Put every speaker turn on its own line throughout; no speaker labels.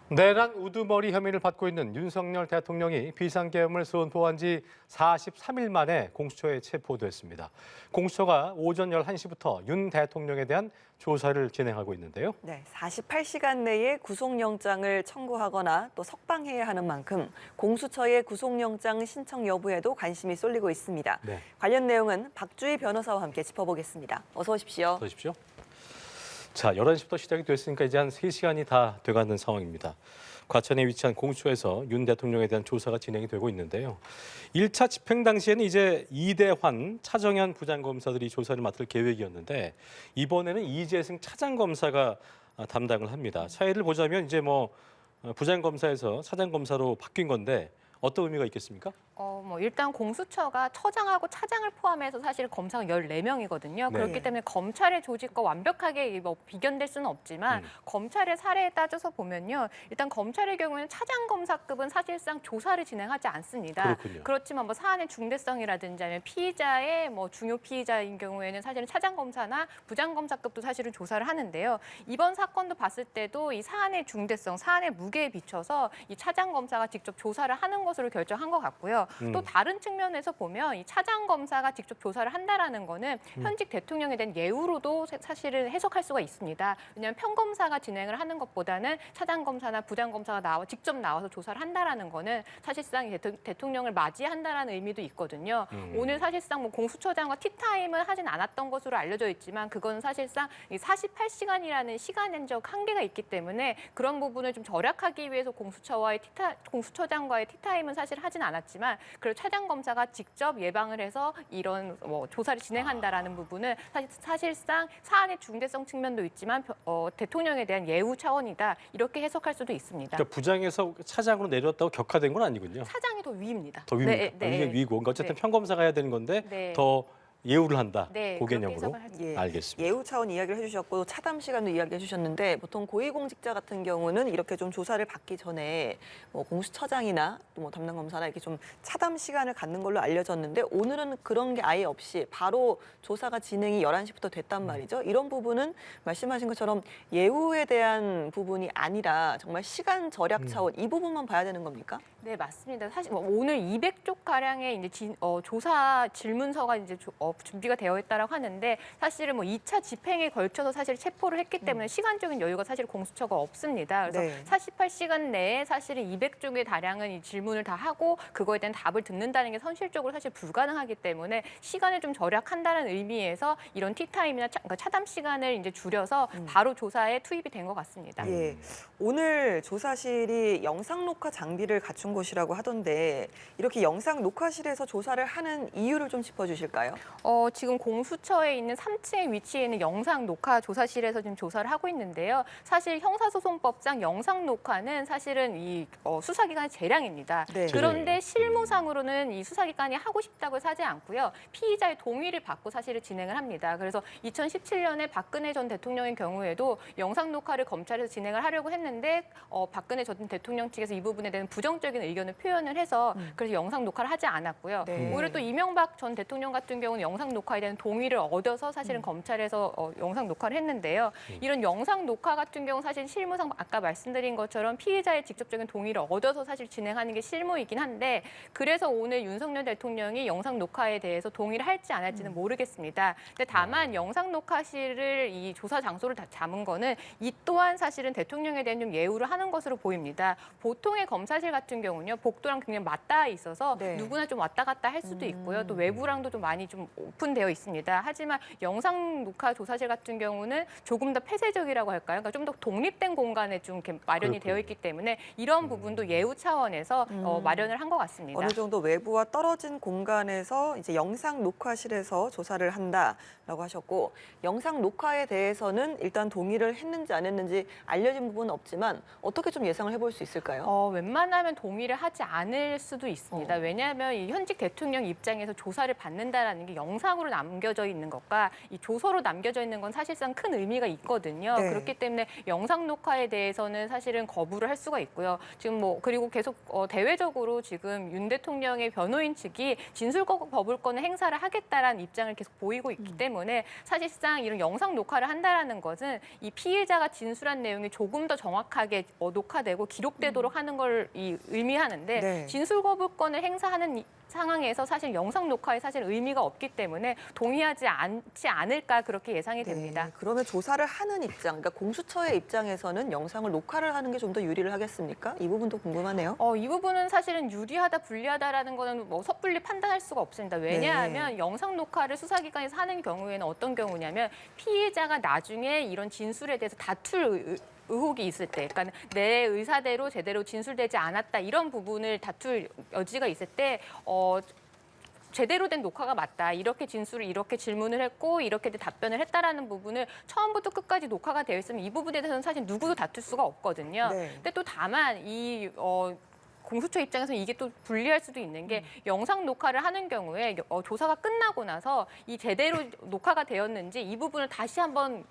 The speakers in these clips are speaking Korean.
내란 우두머리 혐의를 받고 있는 윤석열 대통령이 비상계엄을 선포한 지 43일 만에 공수처에 체포됐습니다. 공수처가 오전 11시부터 윤 대통령에 대한 조사를 진행하고 있는데요.
네, 48시간 내에 구속영장을 청구하거나 또 석방해야 하는 만큼 공수처의 구속영장 신청 여부에도 관심이 쏠리고 있습니다.
네.
관련 내용은 박주희 변호사와 함께 짚어보겠습니다. 어서 오십시오.
보십시오. 자, 11시부터 시작이 됐으니까 이제 한 3시간이 다 돼가는 상황입니다. 과천에 위치한 공수처에서 윤 대통령에 대한 조사가 진행이 되고 있는데요. 1차 집행 당시에는 이제 이대환, 차정현 부장검사들이 조사를 맡을 계획이었는데 이번에는 이재승 차장검사가 담당을 합니다. 차이를 보자면 이제 부장검사에서 차장검사로 바뀐 건데 어떤 의미가 있겠습니까?
일단 공수처가 처장하고 차장을 포함해서 사실 검사가 14명이거든요.
네.
그렇기 때문에 검찰의 조직과 완벽하게 비견될 수는 없지만 검찰의 사례에 따져서 보면요. 일단 검찰의 경우에는 차장검사급은 사실상 조사를 진행하지 않습니다.
그렇군요.
그렇지만 사안의 중대성이라든지 아니면 피의자의 중요 피의자인 경우에는 사실은 차장검사나 부장검사급도 사실은 조사를 하는데요. 이번 사건도 봤을 때도 이 사안의 중대성, 사안의 무게에 비춰서 이 차장검사가 직접 조사를 하는 것으로 결정한 것 같고요. 또 다른 측면에서 보면 이 차장검사가 직접 조사를 한다라는 거는 현직 대통령에 대한 예우로도 사실은 해석할 수가 있습니다. 왜냐하면 평검사가 진행을 하는 것보다는 차장검사나 부장검사가 직접 나와서 조사를 한다라는 거는 사실상 대통령을 맞이한다라는 의미도 있거든요. 오늘 사실상 공수처장과 티타임은 하진 않았던 것으로 알려져 있지만 그건 사실상 48시간이라는 시간적 한계가 있기 때문에 그런 부분을 좀 절약하기 위해서 공수처장과의 티타임은 사실 하진 않았지만 그리고 차장검사가 직접 예방을 해서 이런 조사를 진행한다라는 부분은 사실상 사안의 중대성 측면도 있지만 대통령에 대한 예우 차원이다 이렇게 해석할 수도 있습니다.
그러니까 부장에서 차장으로 내렸다고 격화된 건 아니군요.
차장이 더 위입니다.
더 위입니까?
네.
이게 위고. 그러니까 어쨌든
네.
평검사가 해야 되는 건데
네.
더 예우를 한다.
네,
그
그렇게
개념으로.
해석을 할 수
예,
알겠습니다.
예우 차원 이야기를 해주셨고 차담 시간도 이야기해 주셨는데 보통 고위공직자 같은 경우는 이렇게 좀 조사를 받기 전에 공수처장이나 또 담당 검사나 이렇게 좀 차담 시간을 갖는 걸로 알려졌는데 오늘은 그런 게 아예 없이 바로 조사가 진행이 11시부터 됐단 말이죠. 이런 부분은 말씀하신 것처럼 예우에 대한 부분이 아니라 정말 시간 절약 차원 이 부분만 봐야 되는 겁니까?
네, 맞습니다. 사실 오늘 200쪽 가량의 이제 조사 질문서가 이제 준비가 되어 있다라고 하는데 사실은 2차 집행에 걸쳐서 사실 체포를 했기 때문에 시간적인 여유가 사실 공수처가 없습니다. 그래서
네.
48시간 내에 사실은 200쪽의 다량은 이 질문을 다 하고 그거에 대한 답을 듣는다는 게 현실적으로 사실 불가능하기 때문에 시간을 좀 절약한다는 의미에서 이런 티타임이나 그러니까 차담 시간을 이제 줄여서 바로 조사에 투입이 된 것 같습니다.
예, 오늘 조사실이 영상 녹화 장비를 갖춘 곳이라고 하던데 이렇게 영상 녹화실에서 조사를 하는 이유를 좀 짚어주실까요?
지금 공수처에 있는 3층에 위치해 있는 영상 녹화 조사실에서 지금 조사를 하고 있는데요. 사실 형사소송법상 영상 녹화는 사실은 이 수사기관의 재량입니다.
네.
그런데 실무상으로는 이 수사기관이 하고 싶다고 해서 하지 않고요. 피의자의 동의를 받고 사실을 진행을 합니다. 그래서 2017년에 박근혜 전 대통령의 경우에도 영상 녹화를 검찰에서 진행을 하려고 했는데 박근혜 전 대통령 측에서 이 부분에 대한 부정적인 의견을 표현을 해서 그래서 영상 녹화를 하지 않았고요.
네.
오히려 또 이명박 전 대통령 같은 경우는 영상 녹화에 대한 동의를 얻어서 사실은 검찰에서 영상 녹화를 했는데요. 이런 영상 녹화 같은 경우 사실 실무상 아까 말씀드린 것처럼 피의자의 직접적인 동의를 얻어서 사실 진행하는 게 실무이긴 한데 그래서 오늘 윤석열 대통령이 영상 녹화에 대해서 동의를 할지 안 할지는 모르겠습니다. 근데 다만 영상 녹화실을 이 조사 장소를 다 잡은 거는 이 또한 사실은 대통령에 대한 좀 예우를 하는 것으로 보입니다. 보통의 검사실 같은 경우는요. 복도랑 굉장히 맞닿아 있어서
네.
누구나 좀 왔다 갔다 할 수도 있고요. 또 외부랑도 좀 많이 좀 오픈되어 있습니다. 하지만 영상 녹화 조사실 같은 경우는 조금 더 폐쇄적이라고 할까요? 그러니까 좀 더 독립된 공간에 좀 이렇게 마련이 되어 있기 때문에 이런 부분도 예우 차원에서 마련을 한 것 같습니다.
어느 정도 외부와 떨어진 공간에서 이제 영상 녹화실에서 조사를 한다라고 하셨고 영상 녹화에 대해서는 일단 동의를 했는지 안 했는지 알려진 부분은 없지만 어떻게 좀 예상을 해볼 수 있을까요?
웬만하면 동의를 하지 않을 수도 있습니다. 왜냐하면 이 현직 대통령 입장에서 조사를 받는다라는 게 영상으로 남겨져 있는 것과 이 조서로 남겨져 있는 건 사실상 큰 의미가 있거든요.
네.
그렇기 때문에 영상 녹화에 대해서는 사실은 거부를 할 수가 있고요. 지금 뭐 그리고 계속 대외적으로 지금 윤 대통령의 변호인 측이 진술 거부권을 행사를 하겠다라는 입장을 계속 보이고 있기 때문에 사실상 이런 영상 녹화를 한다라는 것은 이 피해자가 진술한 내용이 조금 더 정확하게 녹화되고 기록되도록 하는 걸 의미하는데
네.
진술 거부권을 행사하는 상황에서 사실 영상 녹화에 사실 의미가 없기 때문에 동의하지 않지 않을까 그렇게 예상이 됩니다.
네, 그러면 조사를 하는 입장, 그러니까 공수처의 입장에서는 영상을 녹화를 하는 게 좀 더 유리를 하겠습니까? 이 부분도 궁금하네요.
이 부분은 사실은 유리하다, 불리하다라는 거는 뭐 섣불리 판단할 수가 없습니다. 왜냐하면 영상 녹화를 수사기관에서 하는 경우에는 어떤 경우냐면 피해자가 나중에 이런 진술에 대해서 다툴 의혹이 있을 때, 그러니까 내 의사대로 제대로 진술되지 않았다 이런 부분을 다툴 여지가 있을 때 제대로 된 녹화가 맞다. 이렇게 진술을 이렇게 질문을 했고 이렇게 답변을 했다라는 부분을 처음부터 끝까지 녹화가 되어 있으면 이 부분에 대해서는 사실 누구도 다툴 수가 없거든요.
네.
근데 또 다만 이 공수처 입장에서는 이게 또 불리할 수도 있는 게 영상 녹화를 하는 경우에 조사가 끝나고 나서 이 제대로 녹화가 되었는지 이 부분을 다시 한번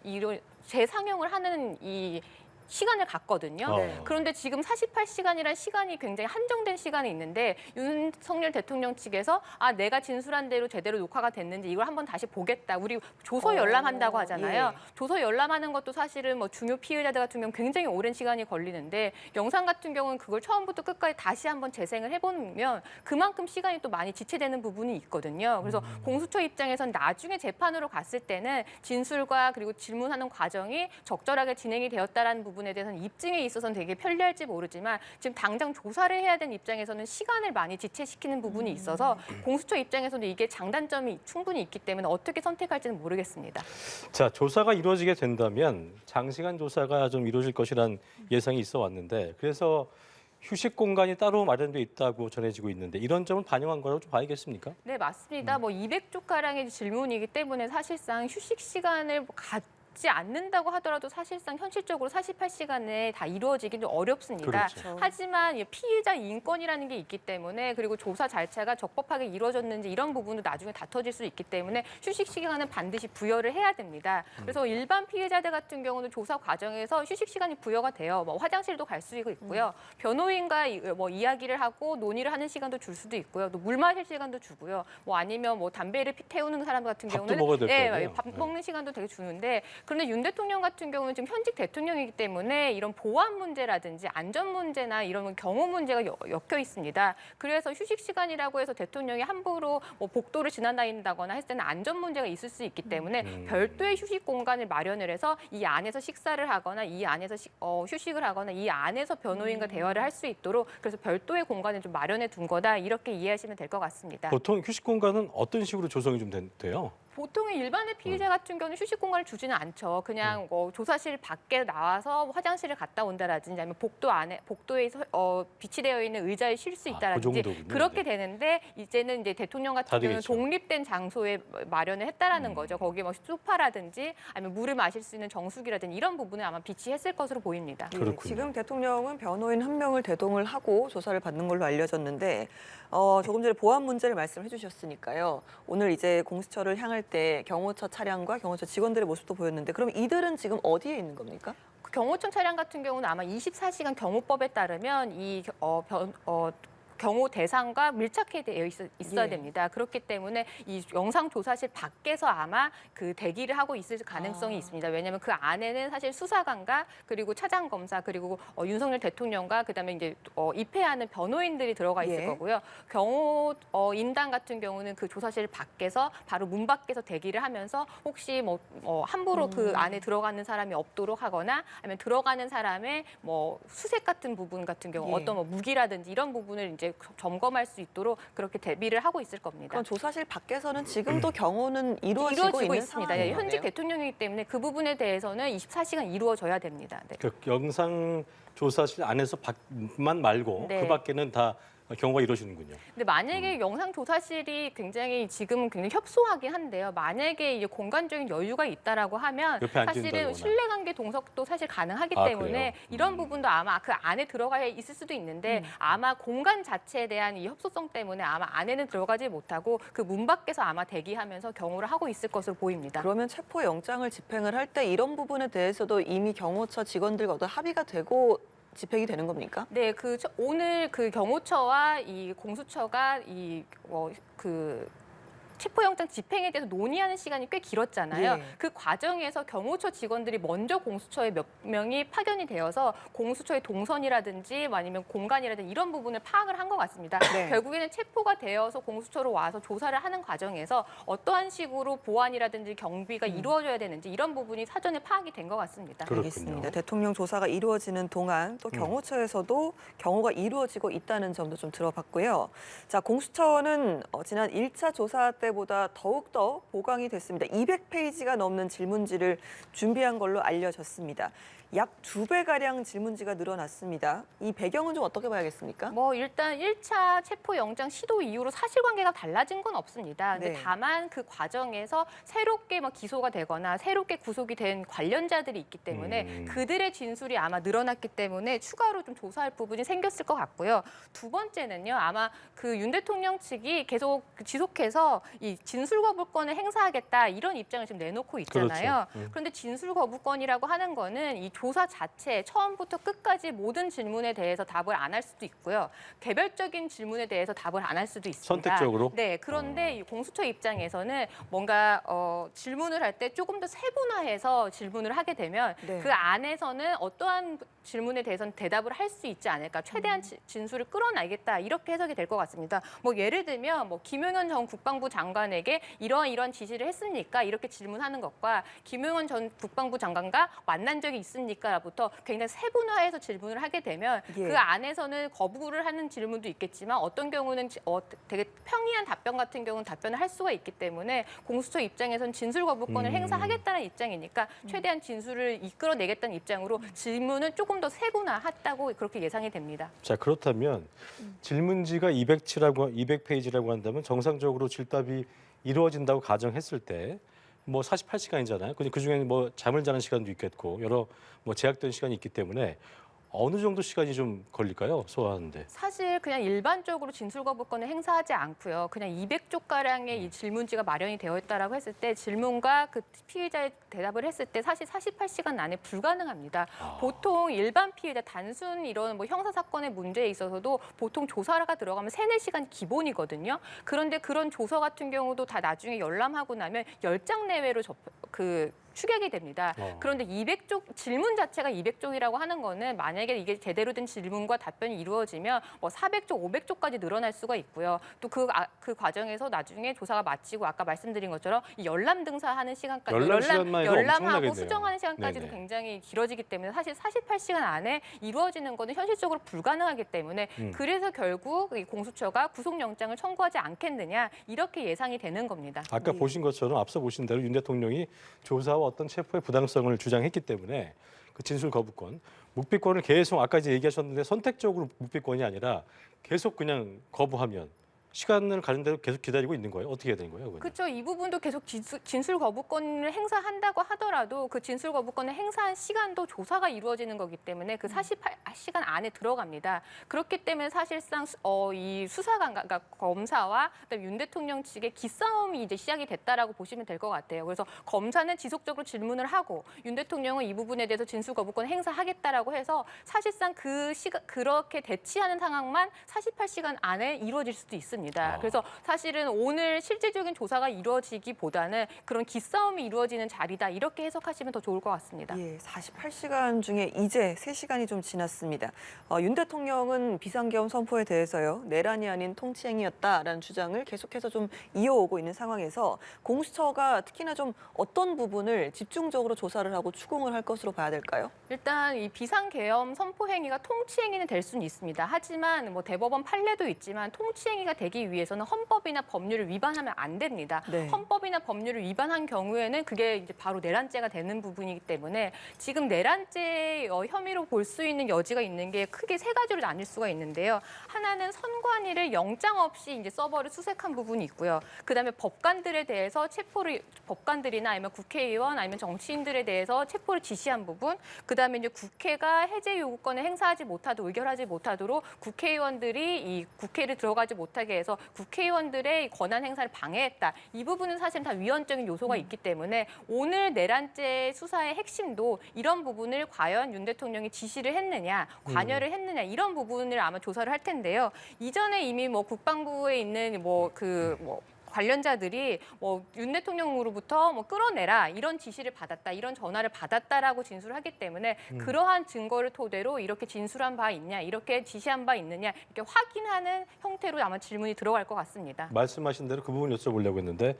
재상영을 하는 이 시간을 갖거든요.
네.
그런데 지금 48시간이라는 시간이 굉장히 한정된 시간이 있는데 윤석열 대통령 측에서 내가 진술한 대로 제대로 녹화가 됐는지 이걸 한번 다시 보겠다. 우리 조서 열람한다고 하잖아요.
예.
조서 열람하는 것도 사실은 뭐 중요 피의자들 같은 경우는 굉장히 오랜 시간이 걸리는데 영상 같은 경우는 그걸 처음부터 끝까지 다시 한번 재생을 해보면 그만큼 시간이 또 많이 지체되는 부분이 있거든요. 그래서 공수처 입장에선 나중에 재판으로 갔을 때는 진술과 그리고 질문하는 과정이 적절하게 진행이 되었다라는 부분에 대해서는 입증에 있어서는 되게 편리할지 모르지만 지금 당장 조사를 해야 되는 입장에서는 시간을 많이 지체시키는 부분이 있어서 공수처 입장에서는 이게 장단점이 충분히 있기 때문에 어떻게 선택할지는 모르겠습니다.
자, 조사가 이루어지게 된다면 장시간 조사가 좀 이루어질 것이란 예상이 있어 왔는데 그래서 휴식 공간이 따로 마련돼 있다고 전해지고 있는데 이런 점을 반영한 거라고 좀 봐야겠습니까?
네, 맞습니다. 뭐 200조 가량의 질문이기 때문에 사실상 휴식 시간을 갖지 않는다고 하더라도 사실상 현실적으로 48시간에 다 이루어지기 좀 어렵습니다.
그렇죠.
하지만 피의자 인권이라는 게 있기 때문에 그리고 조사 절차가 적법하게 이루어졌는지 이런 부분도 나중에 다퉈질 수 있기 때문에 휴식 시간은 반드시 부여를 해야 됩니다. 그래서 일반 피해자들 같은 경우는 조사 과정에서 휴식 시간이 부여가 돼요. 뭐 화장실도 갈 수 있고요. 변호인과 뭐 이야기를 하고 논의를 하는 시간도 줄 수도 있고요. 또 물 마실 시간도 주고요. 뭐 아니면 뭐 담배를 태우는 사람 같은
밥도
경우는
먹어야 될 거 아니에요?
밥 먹는 시간도 되게 주는데 그런데 윤 대통령 같은 경우는 지금 현직 대통령이기 때문에 이런 보안 문제라든지 안전 문제나 이런 경호 문제가 엮여 있습니다. 그래서 휴식 시간이라고 해서 대통령이 함부로 뭐 복도를 지나다닌다거나 했을 때는 안전 문제가 있을 수 있기 때문에 별도의 휴식 공간을 마련을 해서 이 안에서 식사를 하거나 이 안에서 휴식을 하거나 이 안에서 변호인과 대화를 할 수 있도록 그래서 별도의 공간을 좀 마련해 둔 거다 이렇게 이해하시면 될 것 같습니다.
보통 휴식 공간은 어떤 식으로 조성이 좀 돼요?
보통의 일반의 피의자 같은 경우는 휴식 공간을 주지는 않죠. 그냥 조사실 밖에 나와서 화장실을 갔다 온다라든지 아니면 복도에 비치되어 있는 의자에 쉴 수 있다라든지
정도군요,
그렇게
이제.
되는데 이제는 이제 대통령 같은 경우는
다르겠죠.
독립된 장소에 마련을 했다라는 거죠. 거기에 뭐 소파라든지 아니면 물을 마실 수 있는 정수기라든지 이런 부분을 아마 비치했을 것으로 보입니다.
예,
그렇군요.
지금 대통령은 변호인 한 명을 대동을 하고 조사를 받는 걸로 알려졌는데 조금 전에 보안 문제를 말씀해 주셨으니까요. 오늘 이제 공수처를 향할 때 경호처 차량과 경호처 직원들의 모습도 보였는데 그럼 이들은 지금 어디에 있는 겁니까?
경호청 차량 같은 경우는 아마 24시간 경호법에 따르면 경호 대상과 밀착해 되어 있어야
예.
됩니다. 그렇기 때문에 이 영상 조사실 밖에서 아마 그 대기를 하고 있을 가능성이 있습니다. 왜냐하면 그 안에는 사실 수사관과 그리고 차장 검사 그리고 윤석열 대통령과 그다음에 이제 입회하는 변호인들이 들어가 있을
예.
거고요. 경호 인당 같은 경우는 그 조사실 밖에서 바로 문 밖에서 대기를 하면서 혹시 뭐 함부로 그 안에 들어가는 사람이 없도록 하거나 아니면 들어가는 사람의 뭐 수색 같은 부분 같은 경우
예.
어떤 뭐 무기라든지 이런 부분을 이제 점검할 수 있도록 그렇게 대비를 하고 있을 겁니다.
그럼 조사실 밖에서는 지금도 경호는 이루어지고 있는
있습니다.
상황인
현직
거네요.
대통령이기 때문에 그 부분에 대해서는 24시간 이루어져야 됩니다. 네.
그 영상 조사실 안에서 밖만 말고
네.
그 밖에는 다 경우가 이루어지는군요.
근데 만약에 영상조사실이 지금 굉장히 협소하긴 한데요. 만약에 이제 공간적인 여유가 있다라고 하면
옆에 안
사실은
뛴다거나.
신뢰관계 동석도 사실 가능하기
아,
때문에
그래요?
이런 부분도 아마 그 안에 들어가 있을 수도 있는데 아마 공간 자체에 대한 이 협소성 때문에 아마 안에는 들어가지 못하고 그 문 밖에서 아마 대기하면서 경호를 하고 있을 것으로 보입니다.
그러면 체포영장을 집행을 할 때 이런 부분에 대해서도 이미 경호처 직원들과 어떤 합의가 되고 집행이 되는 겁니까?
네, 오늘 그 경호처와 이 공수처가 체포영장 집행에 대해서 논의하는 시간이 꽤 길었잖아요.
예.
그 과정에서 경호처 직원들이 먼저 공수처에 몇 명이 파견이 되어서 공수처의 동선이라든지 아니면 공간이라든지 이런 부분을 파악을 한 것 같습니다.
네.
결국에는 체포가 되어서 공수처로 와서 조사를 하는 과정에서 어떠한 식으로 보안이라든지 경비가 이루어져야 되는지 이런 부분이 사전에 파악이 된 것 같습니다.
그렇군요.
알겠습니다. 대통령 조사가 이루어지는 동안 또 경호처에서도 경호가 이루어지고 있다는 점도 좀 들어봤고요. 자, 공수처는 지난 1차 조사 때보다 더욱더 보강이 됐습니다. 200페이지가 넘는 질문지를 준비한 걸로 알려졌습니다. 약 2배가량 질문지가 늘어났습니다. 이 배경은 좀 어떻게 봐야겠습니까?
일단 1차 체포영장 시도 이후로 사실관계가 달라진 건 없습니다. 근데
네.
다만 그 과정에서 새롭게 기소가 되거나 새롭게 구속이 된 관련자들이 있기 때문에 그들의 진술이 아마 늘어났기 때문에 추가로 좀 조사할 부분이 생겼을 것 같고요. 두 번째는요. 아마 그 윤 대통령 측이 계속 지속해서 이 진술 거부권을 행사하겠다 이런 입장을 지금 내놓고 있잖아요.
그렇죠.
그런데 진술 거부권이라고 하는 거는 이 조사 자체 처음부터 끝까지 모든 질문에 대해서 답을 안 할 수도 있고요. 개별적인 질문에 대해서 답을 안 할 수도 있습니다.
선택적으로?
네. 그런데 이 공수처 입장에서는 뭔가 질문을 할 때 조금 더 세분화해서 질문을 하게 되면
네.
그 안에서는 어떠한 질문에 대해서는 대답을 할 수 있지 않을까. 최대한 진술을 끌어내겠다. 이렇게 해석이 될 것 같습니다. 예를 들면 김용현 전 국방부 장관에게 이러한 지시를 했습니까? 이렇게 질문하는 것과 김용현 전 국방부 장관과 만난 적이 있습니까?부터 굉장히 세분화해서 질문을 하게 되면
예.
그 안에서는 거부를 하는 질문도 있겠지만 어떤 경우는 되게 평이한 답변 같은 경우는 답변을 할 수가 있기 때문에 공수처 입장에서는 진술 거부권을 행사하겠다는 입장이니까 최대한 진술을 이끌어내겠다는 입장으로 질문을 조금 더 세분화했다고 그렇게 예상이 됩니다.
자, 그렇다면 질문지가 200페이지라고 한다면 정상적으로 질답이 이루어진다고 가정했을 때 48시간이잖아요. 그중에는 잠을 자는 시간도 있겠고 여러 제약된 시간이 있기 때문에 어느 정도 시간이 좀 걸릴까요? 소화하는데.
사실 그냥 일반적으로 진술 거부권을 행사하지 않고요. 그냥 200쪽 가량의 이 질문지가 마련이 되어 있다라고 했을 때 질문과 그 피의자의 대답을 했을 때 사실 48시간 안에 불가능합니다. 보통 일반 피의자 단순 이런 형사 사건의 문제에 있어서도 보통 조사가 들어가면 3-4시간 기본이거든요. 그런데 그런 조서 같은 경우도 다 나중에 열람하고 나면 10장 내외로 추격이 됩니다. 그런데 200쪽 질문 자체가 200쪽이라고 하는 거는 만약에 이게 제대로 된 질문과 답변이 이루어지면 400쪽, 500쪽까지 늘어날 수가 있고요. 또 그 과정에서 나중에 조사가 마치고 아까 말씀드린 것처럼 이 열람 등사하는 시간까지
열람하고
열람하고 수정하는 시간까지도 굉장히 길어지기 때문에 사실 48시간 안에 이루어지는 거는 현실적으로 불가능하기 때문에 그래서 결국 이 공수처가 구속영장을 청구하지 않겠느냐 이렇게 예상이 되는 겁니다.
아까
네.
보신 것처럼 앞서 보신 대로 윤 대통령이 조사와 어떤 체포의 부당성을 주장했기 때문에 그 진술 거부권, 묵비권을 계속 아까 이제 얘기하셨는데 선택적으로 묵비권이 아니라 계속 그냥 거부하면 시간을 가는 대로 계속 기다리고 있는 거예요? 어떻게 해야 되는 거예요? 그건?
그렇죠. 이 부분도 계속 진술 거부권을 행사한다고 하더라도 그 진술 거부권을 행사한 시간도 조사가 이루어지는 거기 때문에 그 48시간 안에 들어갑니다. 그렇기 때문에 사실상 이 수사관, 그러니까 검사와 그다음에 윤 대통령 측의 기싸움이 이제 시작이 됐다라고 보시면 될 것 같아요. 그래서 검사는 지속적으로 질문을 하고 윤 대통령은 이 부분에 대해서 진술 거부권 행사하겠다라고 해서 사실상 그렇게 대치하는 상황만 48시간 안에 이루어질 수도 있습니다. 그래서 사실은 오늘 실질적인 조사가 이루어지기보다는 그런 기싸움이 이루어지는 자리다 이렇게 해석하시면 더 좋을 것 같습니다.
예, 48시간 중에 이제 3시간이 좀 지났습니다. 윤 대통령은 비상계엄 선포에 대해서요. 내란이 아닌 통치행위였다라는 주장을 계속해서 좀 이어오고 있는 상황에서 공수처가 특히나 좀 어떤 부분을 집중적으로 조사를 하고 추궁을 할 것으로 봐야 될까요?
일단 이 비상계엄 선포 행위가 통치행위는 될 수는 있습니다. 하지만 대법원 판례도 있지만 통치행위가 되기 위해서는 헌법이나 법률을 위반하면 안 됩니다.
네.
헌법이나 법률을 위반한 경우에는 그게 이제 바로 내란죄가 되는 부분이기 때문에 지금 내란죄 혐의로 볼 수 있는 여지가 있는 게 크게 세 가지로 나뉠 수가 있는데요. 하나는 선관위를 영장 없이 이제 서버를 수색한 부분이 있고요. 그다음에 법관들에 대해서 법관들이나 아니면 국회의원 아니면 정치인들에 대해서 체포를 지시한 부분. 그다음에 이제 국회가 해제 요구권을 행사하지 못하도록 의결하지 못하도록 국회의원들이 이 국회를 들어가지 못하게 해서 국회의원들의 권한 행사를 방해했다. 이 부분은 사실 다 위헌적인 요소가 있기 때문에 오늘 내란죄 수사의 핵심도 이런 부분을 과연 윤 대통령이 지시를 했느냐, 관여를 했느냐 이런 부분을 아마 조사를 할 텐데요. 이전에 이미 뭐 국방부에 있는 관련자들이 윤 대통령으로부터 끌어내라 이런 지시를 받았다, 이런 전화를 받았다라고 진술을 하기 때문에 그러한 증거를 토대로 이렇게 진술한 바 있냐, 이렇게 지시한 바 있느냐 이렇게 확인하는 형태로 아마 질문이 들어갈 것 같습니다.
말씀하신 대로 그 부분 여쭤보려고 했는데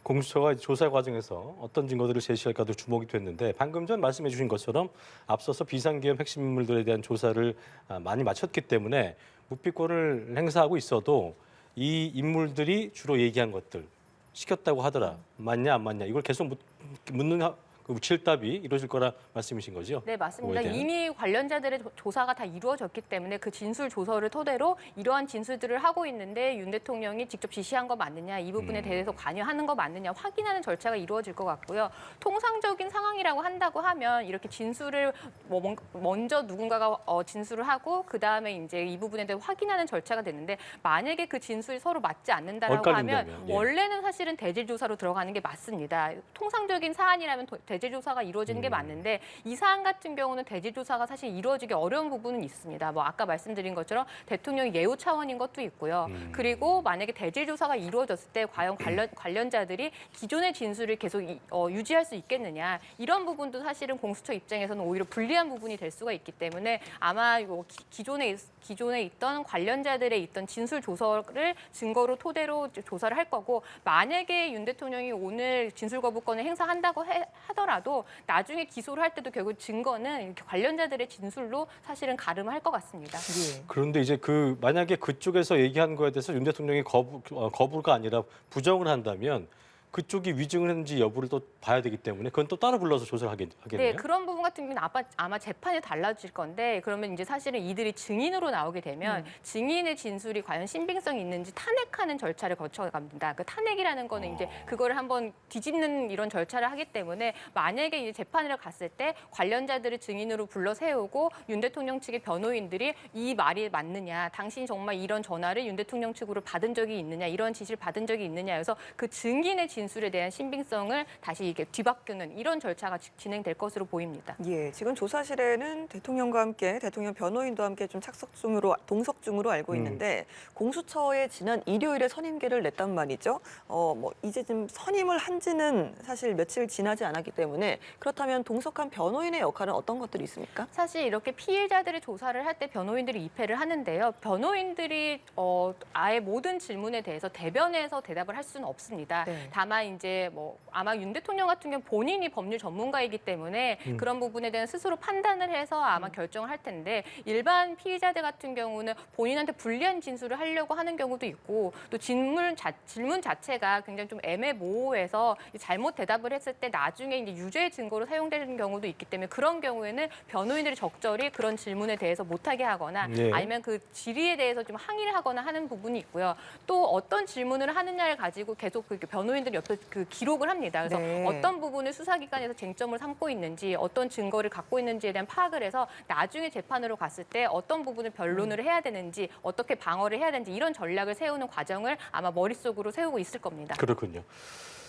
공수처가 조사 과정에서 어떤 증거들을 제시할까도 주목이 됐는데 방금 전 말씀해 주신 것처럼 앞서서 비상계엄 핵심 인물들에 대한 조사를 많이 마쳤기 때문에 묵비권을 행사하고 있어도 이 인물들이 주로 얘기한 것들 시켰다고 하더라. 맞냐 안 맞냐 이걸 계속 묻는 그 질답이 이루어질 거라 말씀이신 거죠?
네, 맞습니다.
그거에 대한?
이미 관련자들의 조사가 다 이루어졌기 때문에 그 진술 조서를 토대로 이러한 진술들을 하고 있는데 윤 대통령이 직접 지시한 거 맞느냐, 이 부분에 대해서 관여하는 거 맞느냐 확인하는 절차가 이루어질 것 같고요. 통상적인 상황이라고 한다고 하면 이렇게 진술을 먼저 누군가가 진술을 하고 그 다음에 이제 이 부분에 대해서 확인하는 절차가 되는데 만약에 그 진술이 서로 맞지 않는다라고 하면
엇갈린다면, 예.
원래는 사실은 대질 조사로 들어가는 게 맞습니다. 통상적인 사안이라면 대질 조사가 이루어지는 게 맞는데 이 사안 같은 경우는 대질 조사가 사실 이루어지기 어려운 부분은 있습니다. 아까 말씀드린 것처럼 대통령이 예우 차원인 것도 있고요. 그리고 만약에 대질 조사가 이루어졌을 때 과연 관련자들이 기존의 진술을 계속 유지할 수 있겠느냐 이런 부분도 사실은 공수처 입장에서는 오히려 불리한 부분이 될 수가 있기 때문에 아마 기존에 있던 관련자들의 있던 진술 조서를 증거로 토대로 조사를 할 거고 만약에 윤 대통령이 오늘 진술 거부권을 행사한다고 하더라도 나중에 기소를 할 때도 결국 증거는 이렇게 관련자들의 진술로 사실은 가름을 할 것 같습니다.
예.
그런데 이제 만약에 그쪽에서 얘기한 거에 대해서 윤 대통령이 거부가 아니라 부정을 한다면 그쪽이 위증을 했는지 여부를 또 봐야 되기 때문에 그건 또 따로 불러서 조사를 하겠네요.
네, 그런 부분 같은 경우는 아마 재판이 달라질 건데 그러면 이제 사실은 이들이 증인으로 나오게 되면 증인의 진술이 과연 신빙성이 있는지 탄핵하는 절차를 거쳐갑니다. 그 탄핵이라는 거는 이제 그거를 한번 뒤집는 이런 절차를 하기 때문에 만약에 이제 재판을 갔을 때 관련자들을 증인으로 불러 세우고 윤 대통령 측의 변호인들이 이 말이 맞느냐, 당신이 정말 이런 전화를 윤 대통령 측으로 받은 적이 있느냐, 이런 지시를 받은 적이 있느냐 해서 그 증인의 진술에 대한 신빙성을 다시 이게 뒤바꾸는 이런 절차가 진행될 것으로 보입니다.
예, 지금 조사실에는 대통령과 함께 대통령 변호인도 함께 좀 동석 중으로 알고 있는데 공수처에 지난 일요일에 선임계를 냈단 말이죠. 이제 좀 선임을 한지는 사실 며칠 지나지 않았기 때문에 그렇다면 동석한 변호인의 역할은 어떤 것들이 있습니까?
사실 이렇게 피해자들의 조사를 할 때 변호인들이 입회를 하는데요. 변호인들이 아예 모든 질문에 대해서 대변해서 대답을 할 수는 없습니다.
네.
다만 이제 아마 윤 대통령 같은 경우 본인이 법률 전문가이기 때문에 그런 부분에 대한 스스로 판단을 해서 아마 결정을 할 텐데 일반 피의자들 같은 경우는 본인한테 불리한 진술을 하려고 하는 경우도 있고 또 질문 자체가 굉장히 좀 애매모호해서 잘못 대답을 했을 때 나중에 이제 유죄 증거로 사용되는 경우도 있기 때문에 그런 경우에는 변호인들이 적절히 그런 질문에 대해서 못하게 하거나
네.
아니면 그 질의에 대해서 좀 항의를 하거나 하는 부분이 있고요. 또 어떤 질문을 하느냐를 가지고 계속 그 변호인들이 옆에 그 기록을 합니다. 그래서
네.
어떤 부분을 수사기관에서 쟁점을 삼고 있는지 어떤 증거를 갖고 있는지에 대한 파악을 해서 나중에 재판으로 갔을 때 어떤 부분을 변론을 해야 되는지 어떻게 방어를 해야 되는지 이런 전략을 세우는 과정을 아마 머릿속으로 세우고 있을 겁니다.
그렇군요.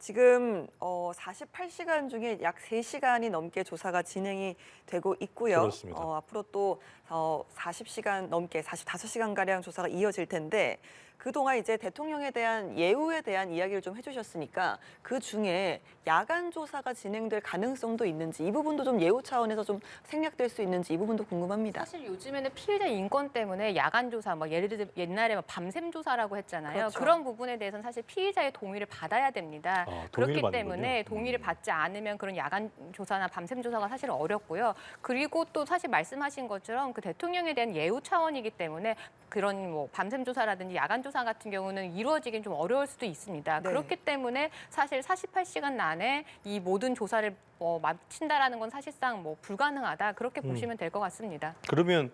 지금 48시간 중에 약 3시간이 넘게 조사가 진행이 되고 있고요.
그렇습니다.
앞으로 또 40시간 넘게 45시간가량 조사가 이어질 텐데 그동안 이제 대통령에 대한 예우에 대한 이야기를 좀 해주셨으니까 그 중에 야간 조사가 진행될 가능성도 있는지 이 부분도 좀 예우 차원에서 좀 생략될 수 있는지 이 부분도 궁금합니다.
사실 요즘에는 피해자 인권 때문에 야간 조사, 예를 들어 옛날에 밤샘 조사라고 했잖아요.
그렇죠.
그런 부분에 대해서는 사실 피해자의 동의를 받아야 됩니다. 그렇기
받는군요.
때문에 동의를 받지 않으면 그런 야간 조사나 밤샘 조사가 사실 어렵고요. 그리고 또 사실 말씀하신 것처럼 그 대통령에 대한 예우 차원이기 때문에 그런 뭐 밤샘 조사라든지 야간 조사 같은 경우는 이루어지긴 좀 어려울 수도 있습니다.
네.
그렇기 때문에 사실 48시간 안에 이 모든 조사를 마친다라는 건 사실상 뭐 불가능하다 그렇게 보시면 될 것 같습니다.
그러면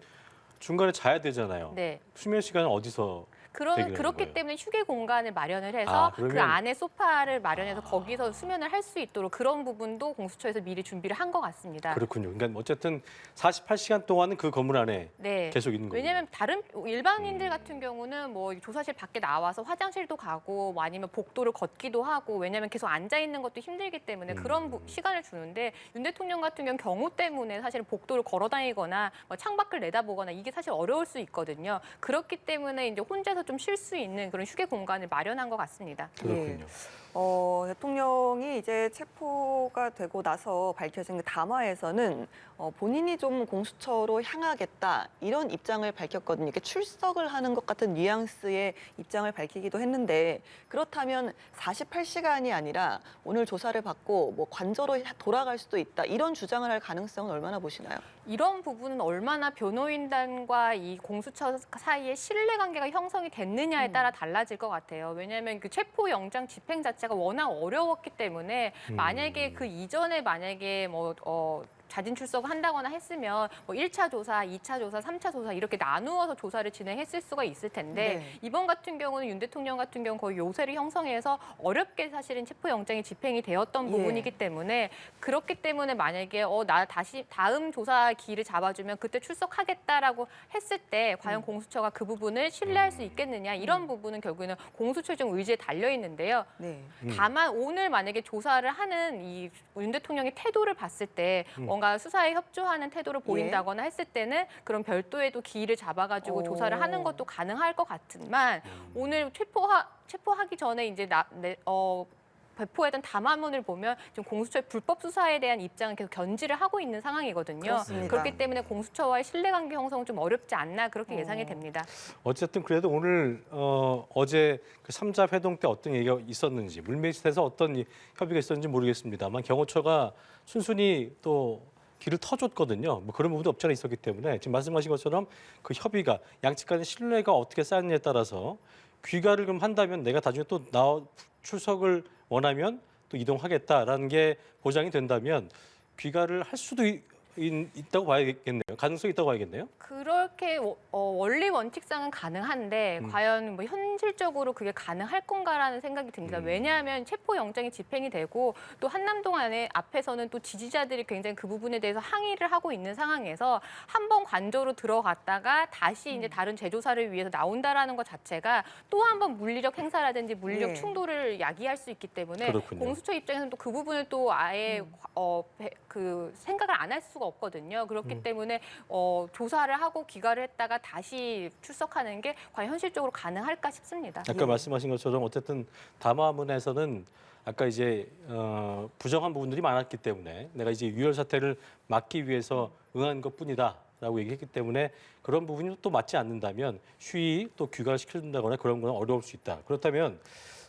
중간에 자야 되잖아요.
네.
수면 시간은 어디서 대기를 하는
그렇기
거예요?
때문에 휴게 공간을 마련을 해서 그
그러면
안에 소파를 마련해서 거기서 수면을 할 수 있도록 그런 부분도 공수처에서 미리 준비를 한 것 같습니다.
그렇군요. 그러니까 어쨌든 48시간 동안은 그 건물 안에
네.
계속 있는 거예요.
왜냐하면 다른 일반인들 같은 경우는 뭐 조사실 밖에 나와서 화장실도 가고 뭐 아니면 복도를 걷기도 하고 왜냐하면 계속 앉아 있는 것도 힘들기 때문에 그런 시간을 주는데 윤 대통령 같은 경우 경우 때문에 사실 복도를 걸어 다니거나 뭐 창밖을 내다보거나 이게 사실 어려울 수 있거든요. 그렇기 때문에 이제 혼자서 좀 쉴 수 있는 그런 휴게 공간을 마련한 것 같습니다.
그렇군요.
대통령이 이제 체포가 되고 나서 밝혀진 그 담화에서는 본인이 좀 공수처로 향하겠다 이런 입장을 밝혔거든요. 이렇게 출석을 하는 것 같은 뉘앙스의 입장을 밝히기도 했는데 그렇다면 48시간이 아니라 오늘 조사를 받고 뭐 관저로 돌아갈 수도 있다 이런 주장을 할 가능성은 얼마나 보시나요?
이런 부분은 얼마나 변호인단과 이 공수처 사이에 신뢰관계가 형성이 됐느냐에 따라 달라질 것 같아요. 왜냐하면 그 체포영장 집행 자체가 워낙 어려웠기 때문에 만약에 그 이전에 만약에 자진 출석을 한다거나 했으면 뭐 1차 조사, 2차 조사, 3차 조사 이렇게 나누어서 조사를 진행했을 수가 있을 텐데
네.
이번 같은 경우는 윤 대통령 같은 경우 거의 요새를 형성해서 어렵게 사실은 체포영장이 집행이 되었던 부분이기 때문에 그렇기 때문에 만약에 나 다시 다음 조사 기일을 잡아주면 그때 출석하겠다라고 했을 때 과연 공수처가 그 부분을 신뢰할 수 있겠느냐 이런 부분은 결국에는 공수처의 좀 의지에 달려 있는데요.
네.
다만 오늘 만약에 조사를 하는 이 윤 대통령의 태도를 봤을 때 뭔가 수사에 협조하는 태도를 보인다거나 했을 때는 그런 별도의 또 기일을 잡아가지고 조사를 하는 것도 가능할 것 같지만 오늘 체포하기 전에 이제 배포했던 담화문을 보면 지금 공수처의 불법 수사에 대한 입장을 계속 견지를 하고 있는 상황이거든요.
그렇습니다.
그렇기 때문에 공수처와의 신뢰관계 형성은 좀 어렵지 않나 그렇게 예상이 됩니다.
어쨌든 그래도 오늘 어제 그 3자 회동 때 어떤 얘기가 있었는지 물밑에서 어떤 협의가 있었는지 모르겠습니다만 경호처가 순순히 또 길을 터줬거든요. 뭐 그런 부분도 없지 않아 있었기 때문에 지금 말씀하신 것처럼 그 협의가 양측 간의 신뢰가 어떻게 쌓였느냐에 따라서 귀가를 그럼 한다면 내가 나중에 또 출석을 원하면 또 이동하겠다라는 게 보장이 된다면 귀가를 할 수도 있다고 봐야겠네요. 가능성이 있다고 봐야겠네요.
그렇게 원리 원칙상은 가능한데 과연 뭐 현실적으로 그게 가능할 건가라는 생각이 듭니다. 왜냐하면 체포영장이 집행이 되고 또 한남동 안에 앞에서는 또 지지자들이 굉장히 그 부분에 대해서 항의를 하고 있는 상황에서 한 번 관저로 들어갔다가 다시 이제 다른 재조사를 위해서 나온다라는 것 자체가 또 한 번 물리적 행사라든지 물리적
예.
충돌을 야기할 수 있기 때문에
그렇군요.
공수처 입장에서는 또 그 부분을 또 아예 그 생각을 안 할 수가 없거든요. 그렇기 때문에 조사를 하고 귀가를 했다가 다시 출석하는 게 과연 현실적으로 가능할까 싶습니다.
아까 말씀하신 것처럼 어쨌든 담화문에서는 아까 이제 부정한 부분들이 많았기 때문에 내가 이제 유혈 사태를 막기 위해서 응한 것뿐이다라고 얘기했기 때문에 그런 부분이 또 맞지 않는다면 쉬이 또 귀가를 시켜준다거나 그런 건 어려울 수 있다. 그렇다면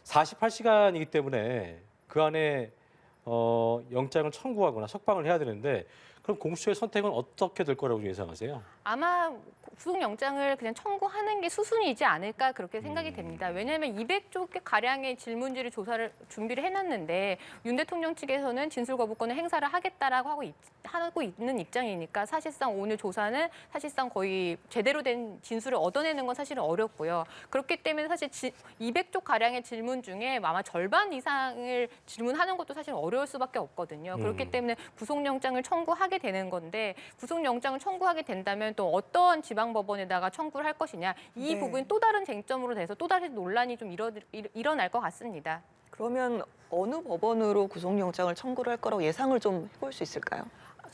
48시간이기 때문에 그 안에 영장을 청구하거나 석방을 해야 되는데 그럼 공수처의 선택은 어떻게 될 거라고 예상하세요?
아마 구속영장을 그냥 청구하는 게 수순이지 않을까 그렇게 생각이 됩니다. 왜냐하면 200조 가량의 질문지를 조사를 준비를 해놨는데 윤 대통령 측에서는 진술 거부권을 행사를 하겠다라고 하고 있는 입장이니까 사실상 오늘 조사는 사실상 거의 제대로 된 진술을 얻어내는 건 사실은 어렵고요. 그렇기 때문에 사실 200조 가량의 질문 중에 아마 절반 이상을 질문하는 것도 사실 어려울 수밖에 없거든요. 그렇기 때문에 구속영장을 청구하게 되는 건데 구속영장을 청구하게 된다면 또 어떤 지방법원에다가 청구를 할 것이냐 이
네.
부분이 또 다른 쟁점으로 돼서 또 다른 논란이 좀 일어날 것 같습니다.
그러면 어느 법원으로 구속영장을 청구를 할 거라고 예상을 좀 해볼 수 있을까요?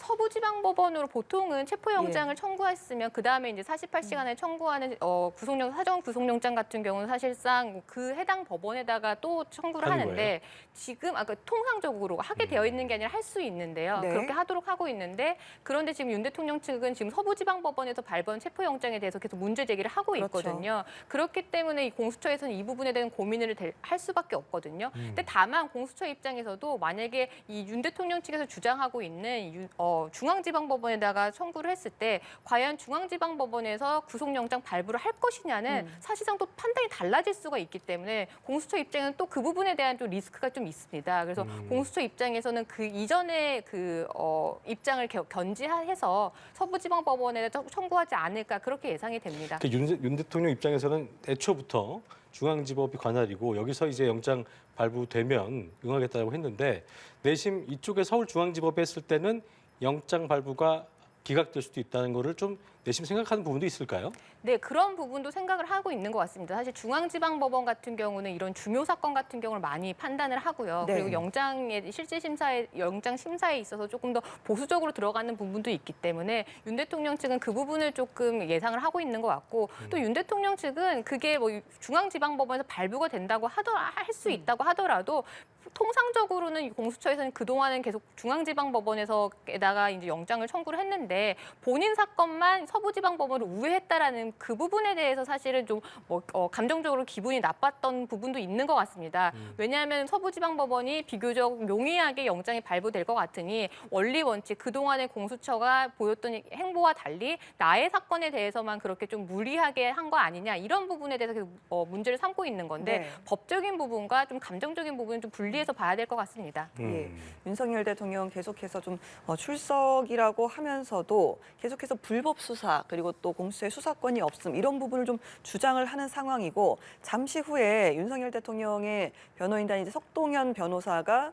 서부지방법원으로 보통은 체포영장을 청구했으면 그 다음에 이제 48시간에 청구하는 사전 구속영장 같은 경우는 사실상 그 해당 법원에다가 또 청구를
하는
하는데
거예요?
지금 아까 통상적으로 하게 되어 있는 게 아니라 할 수 있는데요.
네.
그렇게 하도록 하고 있는데 그런데 지금 윤 대통령 측은 지금 서부지방법원에서 발부한 체포영장에 대해서 계속 문제 제기를 하고
그렇죠.
있거든요. 그렇기 때문에 이 공수처에서는 이 부분에 대한 고민을 할 수밖에 없거든요. 근데 다만 공수처 입장에서도 만약에 이 윤 대통령 측에서 주장하고 있는 중앙지방법원에다가 청구를 했을 때 과연 중앙지방법원에서 구속영장 발부를 할 것이냐는 사실상 또 판단이 달라질 수가 있기 때문에 공수처 입장에는 또 그 부분에 대한 또 리스크가 좀 있습니다. 그래서 공수처 입장에서는 그 이전에 입장을 견지해서 서부지방법원에 청구하지 않을까 그렇게 예상이 됩니다.
윤 대통령 입장에서는 애초부터 중앙지법이 관할이고 여기서 이제 영장 발부되면 응하겠다고 했는데 내심 이쪽에 서울중앙지법에 했을 때는 영장 발부가 기각될 수도 있다는 거를 좀 내심 생각하는 부분도 있을까요?
네, 그런 부분도 생각을 하고 있는 것 같습니다. 사실 중앙지방법원 같은 경우는 이런 중요 사건 같은 경우를 많이 판단을 하고요.
네.
그리고 영장의 실질 심사에 영장 심사에 있어서 조금 더 보수적으로 들어가는 부분도 있기 때문에 윤 대통령 측은 그 부분을 조금 예상을 하고 있는 것 같고 또 윤 대통령 측은 그게 뭐 중앙지방법원에서 발부가 된다고 할 수 있다고 하더라도 통상적으로는 이 공수처에서는 그동안은 계속 중앙지방법원에서에다가 이제 영장을 청구를 했는데 본인 사건만 서부지방법원으로 우회했다라는 그 부분에 대해서 사실은 좀 감정적으로 기분이 나빴던 부분도 있는 것 같습니다. 왜냐하면 서부지방법원이 비교적 용이하게 영장이 발부될 것 같으니 원리 원칙 그동안의 공수처가 보였던 행보와 달리 나의 사건에 대해서만 그렇게 좀 무리하게 한 거 아니냐 이런 부분에 대해서 계속 문제를 삼고 있는 건데
네.
법적인 부분과 좀 감정적인 부분은 좀 분리해서 봐야 될 것 같습니다.
예, 윤석열 대통령 계속해서 좀 출석이라고 하면서도 계속해서 불법 수사 그리고 또 공수처의 수사권이 없음 이런 부분을 좀 주장을 하는 상황이고 잠시 후에 윤석열 대통령의 변호인단 이제 석동현 변호사가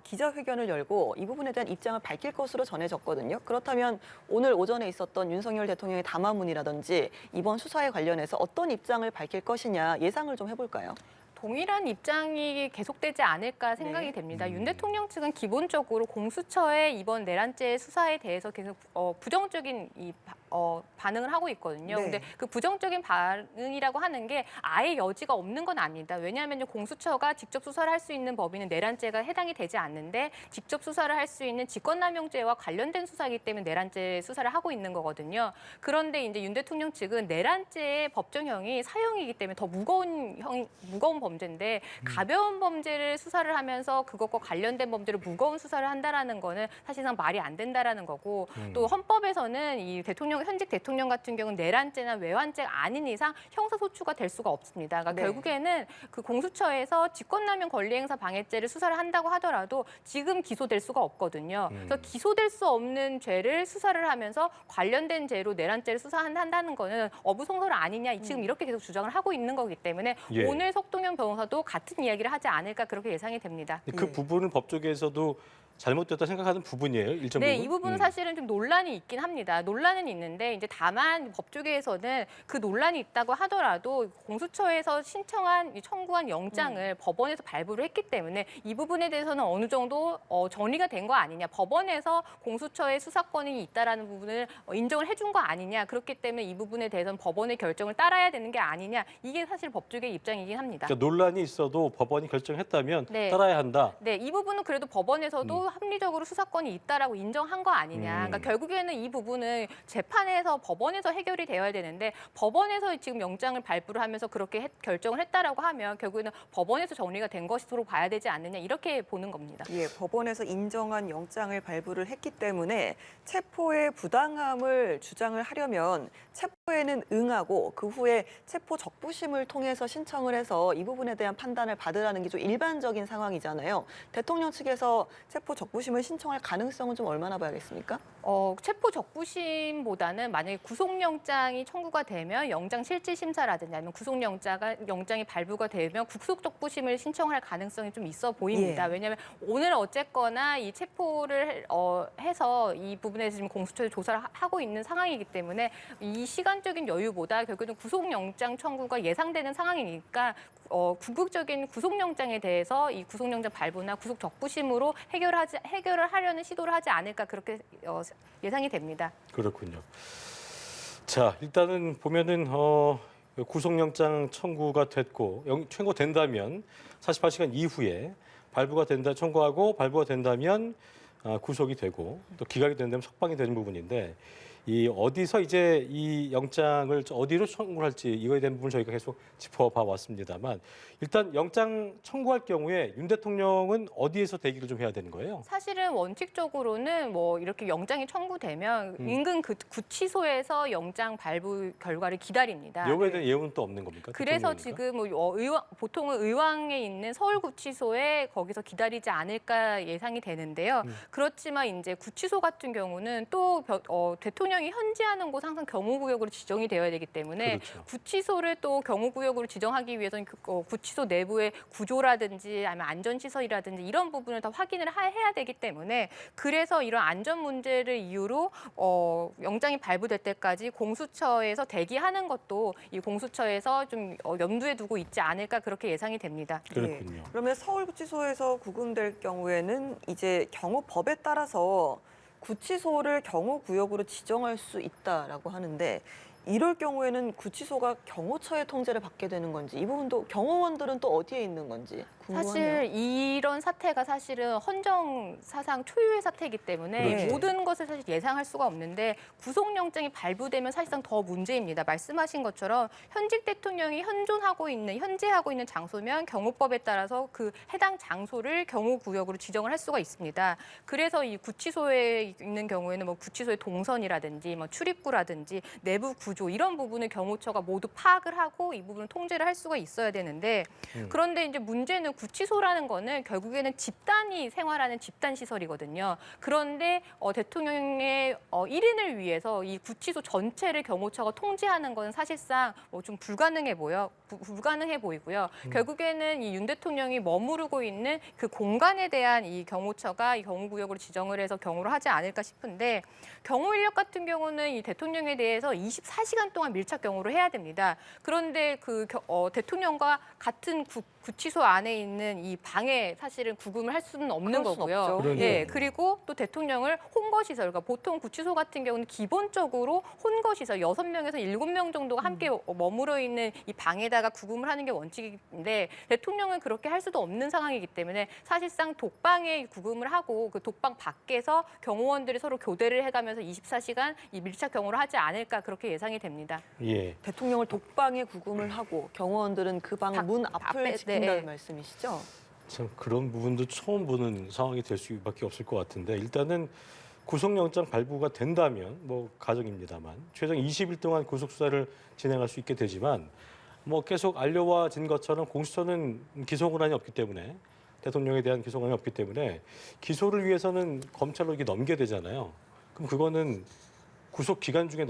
기자회견을 열고 이 부분에 대한 입장을 밝힐 것으로 전해졌거든요. 그렇다면 오늘 오전에 있었던 윤석열 대통령의 담화문이라든지 이번 수사에 관련해서 어떤 입장을 밝힐 것이냐 예상을 좀 해볼까요?
동일한 입장이 계속되지 않을까 생각이
네.
됩니다. 윤 대통령 측은 기본적으로 공수처의 이번 내란죄 수사에 대해서 계속 부정적인 반응을 하고 있거든요.
네.
근데 그 부정적인 반응이라고 하는 게 아예 여지가 없는 건 아닙니다. 왜냐하면 공수처가 직접 수사를 할 수 있는 범위는 내란죄가 해당이 되지 않는데 직접 수사를 할 수 있는 직권남용죄와 관련된 수사이기 때문에 내란죄 수사를 하고 있는 거거든요. 그런데 이제 윤 대통령 측은 내란죄의 법정형이 사형이기 때문에 더 무거운 범죄인데 가벼운 범죄를 수사를 하면서 그것과 관련된 범죄를 무거운 수사를 한다라는 거는 사실상 말이 안 된다라는 거고 또 헌법에서는 이 현직 대통령 같은 경우는 내란죄나 외환죄가 아닌 이상 형사소추가 될 수가 없습니다. 그러니까
네.
결국에는 그 공수처에서 직권남용 권리행사 방해죄를 수사를 한다고 하더라도 지금 기소될 수가 없거든요. 그래서 기소될 수 없는 죄를 수사를 하면서 관련된 죄로 내란죄를 수사한다는 거는 어부성설 아니냐 지금 이렇게 계속 주장을 하고 있는 거기 때문에
예.
오늘 석동현 변호사도 같은 이야기를 하지 않을까 그렇게 예상이 됩니다.
그
예.
부분은 법조계에서도 잘못됐다 생각하는 부분이에요. 일정
네,
부분.
이 부분은 사실은 좀 논란이 있긴 합니다. 논란은 있는데 이제 다만 법조계에서는 그 논란이 있다고 하더라도 공수처에서 청구한 영장을 법원에서 발부를 했기 때문에 이 부분에 대해서는 어느 정도 정리가 된 거 아니냐. 법원에서 공수처의 수사권이 있다라는 부분을 인정을 해준 거 아니냐. 그렇기 때문에 이 부분에 대해서는 법원의 결정을 따라야 되는 게 아니냐. 이게 사실 법조계의 입장이긴 합니다.
그러니까 논란이 있어도 법원이 결정했다면
네.
따라야 한다.
네, 이 부분은 그래도 법원에서도 합리적으로 수사권이 있다라고 인정한 거 아니냐. 그러니까 결국에는 이 부분은 재판에서 법원에서 해결이 되어야 되는데 법원에서 지금 영장을 발부를 하면서 그렇게 결정을 했다라고 하면 결국에는 법원에서 정리가 된 것으로 봐야 되지 않느냐 이렇게 보는 겁니다.
예, 법원에서 인정한 영장을 발부를 했기 때문에 체포의 부당함을 주장을 하려면 체포에는 응하고 그 후에 체포 적부심을 통해서 신청을 해서 이 부분에 대한 판단을 받으라는 게 좀 일반적인 상황이잖아요. 대통령 측에서 체포 적부심을 신청할 가능성은 좀 얼마나 봐야겠습니까?
체포 적부심보다는 만약에 구속영장이 청구가 되면 영장 실질 심사라든지 아니면 구속영장이 발부가 되면 구속 적부심을 신청할 가능성이 좀 있어 보입니다.
예.
왜냐하면 오늘 어쨌거나 이 체포를 해서 이 부분에서 지금 공수처에 조사를 하고 있는 상황이기 때문에 이 시간 일반적인 여유보다 결국은 구속영장 청구가 예상되는 상황이니까 궁극적인 구속영장에 대해서 이 구속영장 발부나 구속 적부심으로 해결을 하려는 시도를 하지 않을까 그렇게 예상이 됩니다.
그렇군요. 자, 일단은 보면은 구속영장 청구가 됐고 청구된다면 48시간 이후에 청구하고 발부가 된다면 구속이 되고 또 기각이 된다면 석방이 되는 부분인데 이 어디서 이제 이 영장을 어디로 청구할지 이거에 대한 부분 저희가 계속 짚어봐 왔습니다만 일단 영장 청구할 경우에 윤 대통령은 어디에서 대기를 좀 해야 되는 거예요?
사실은 원칙적으로는 뭐 이렇게 영장이 청구되면 인근 그 구치소에서 영장 발부 결과를 기다립니다.
여기에 대한 예우는 또 없는 겁니까?
그래서
대통령이니까?
지금 뭐 보통은 의왕에 있는 서울구치소에 거기서 기다리지 않을까 예상이 되는데요. 그렇지만 이제 구치소 같은 경우는 또 대통령이 현지하는 곳 항상 경호구역으로 지정이 되어야 되기 때문에
그렇죠.
구치소를 또 경호구역으로 지정하기 위해서는 구치소 내부의 구조라든지 아니면 안전시설이라든지 이런 부분을 다 확인을 해야 되기 때문에 그래서 이런 안전 문제를 이유로 영장이 발부될 때까지 공수처에서 대기하는 것도 이 공수처에서 좀 염두에 두고 있지 않을까 그렇게 예상이 됩니다.
그렇군요.
그러면 서울구치소에서 구금될 경우에는 이제 경호법에 따라서 구치소를 경호구역으로 지정할 수 있다라고 하는데 이럴 경우에는 구치소가 경호처의 통제를 받게 되는 건지 이 부분도 경호원들은 또 어디에 있는 건지 궁금하네요.
사실 이런 사태가 사실은 헌정 사상 초유의 사태이기 때문에
그렇죠.
모든 것을 사실 예상할 수가 없는데 구속영장이 발부되면 사실상 더 문제입니다. 말씀하신 것처럼 현직 대통령이 현존하고 현재하고 있는 장소면 경호법에 따라서 그 해당 장소를 경호구역으로 지정을 할 수가 있습니다. 그래서 이 구치소에 있는 경우에는 뭐 구치소의 동선이라든지 뭐 출입구라든지 내부 구조 이런 부분을 경호처가 모두 파악을 하고 이 부분을 통제를 할 수가 있어야 되는데 그런데 이제 문제는 구치소라는 거는 결국에는 집단이 생활하는 집단 시설이거든요. 그런데 대통령의 1인을 위해서 이 구치소 전체를 경호처가 통제하는 건 사실상 좀 불가능해 보이고요. 결국에는 이 윤 대통령이 머무르고 있는 그 공간에 대한 이 경호처가 이 경호구역으로 지정을 해서 경호를 하지 않을까 싶은데 경호 인력 같은 경우는 이 대통령에 대해서 24시간 동안 밀착 경호를 해야 됩니다. 그런데 대통령과 같은 구치소 안에 있는 이 방에 사실은 구금을 할 수는 없는
그럴 순
거고요.
없죠.
네, 그리고 또 대통령을 혼거시설, 그러니까 보통 구치소 같은 경우는 기본적으로 혼거시설 6명에서 7명 정도가 함께 머물러 있는 이 방에다가 구금을 하는 게 원칙인데 대통령은 그렇게 할 수도 없는 상황이기 때문에 사실상 독방에 구금을 하고 그 독방 밖에서 경호원들이 서로 교대를 해가면서 24시간 이 밀착 경호를 하지 않을까 그렇게 예상이 됩니다.
예.
대통령을 독방에 구금을 하고 경호원들은 그 방 문 앞을 지킨다는
네.
말씀이시죠?
참 그런 부분도 처음 보는 상황이 될 수밖에 없을 것 같은데 일단은 구속영장 발부가 된다면 뭐 가정입니다만 최종 20일 동안 구속 수사를 진행할 수 있게 되지만 뭐 계속 알려와진 것처럼 공수처는 기소 권한이 없기 때문에 대통령에 대한 기소 권한이 없기 때문에 기소를 위해서는 검찰로 이게 넘겨야 되잖아요. 그럼 그거는 구속 기간 중에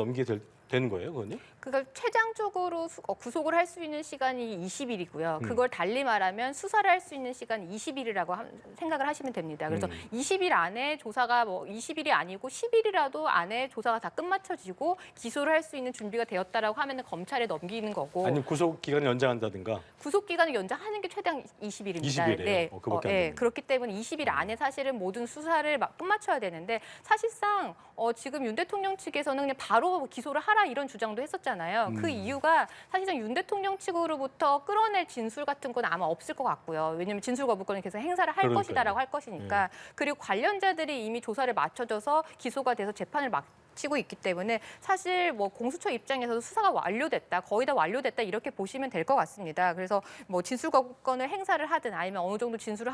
되는 거예요, 그건요?
그러니까 최장적으로 구속을 할 수 있는 시간이 20일이고요. 그걸 달리 말하면 수사를 할 수 있는 시간이 20일이라고 생각을 하시면 됩니다. 그래서 20일 안에 조사가 20일이 아니고 10일이라도 안에 조사가 다 끝마쳐지고 기소를 할 수 있는 준비가 되었다라고 하면 검찰에 넘기는 거고.
아니면 구속 기간을 연장한다든가.
구속 기간을 연장하는 게 최대한 20일입니다.
20일이에요?
네.
그밖에 안
네.
되네요.
그렇기 때문에 20일 안에 사실은 모든 수사를 끝마쳐야 되는데 사실상 지금 윤 대통령 측에서는 그냥 바로 기소를 하라 이런 주장도 했었잖아요. 그 이유가 사실상 윤 대통령 측으로부터 끌어낼 진술 같은 건 아마 없을 것 같고요. 왜냐하면 진술 거부권을 계속 행사를 할
그러니까요.
것이다라고 할 것이니까. 그리고 관련자들이 이미 조사를 마쳐져서 기소가 돼서 재판을 치고 있기 때문에 사실 뭐 공수처 입장에서도 수사가 완료됐다, 거의 다 완료됐다 이렇게 보시면 될 것 같습니다. 그래서 뭐 진술 거부권을 행사를 하든 아니면 어느 정도 진술을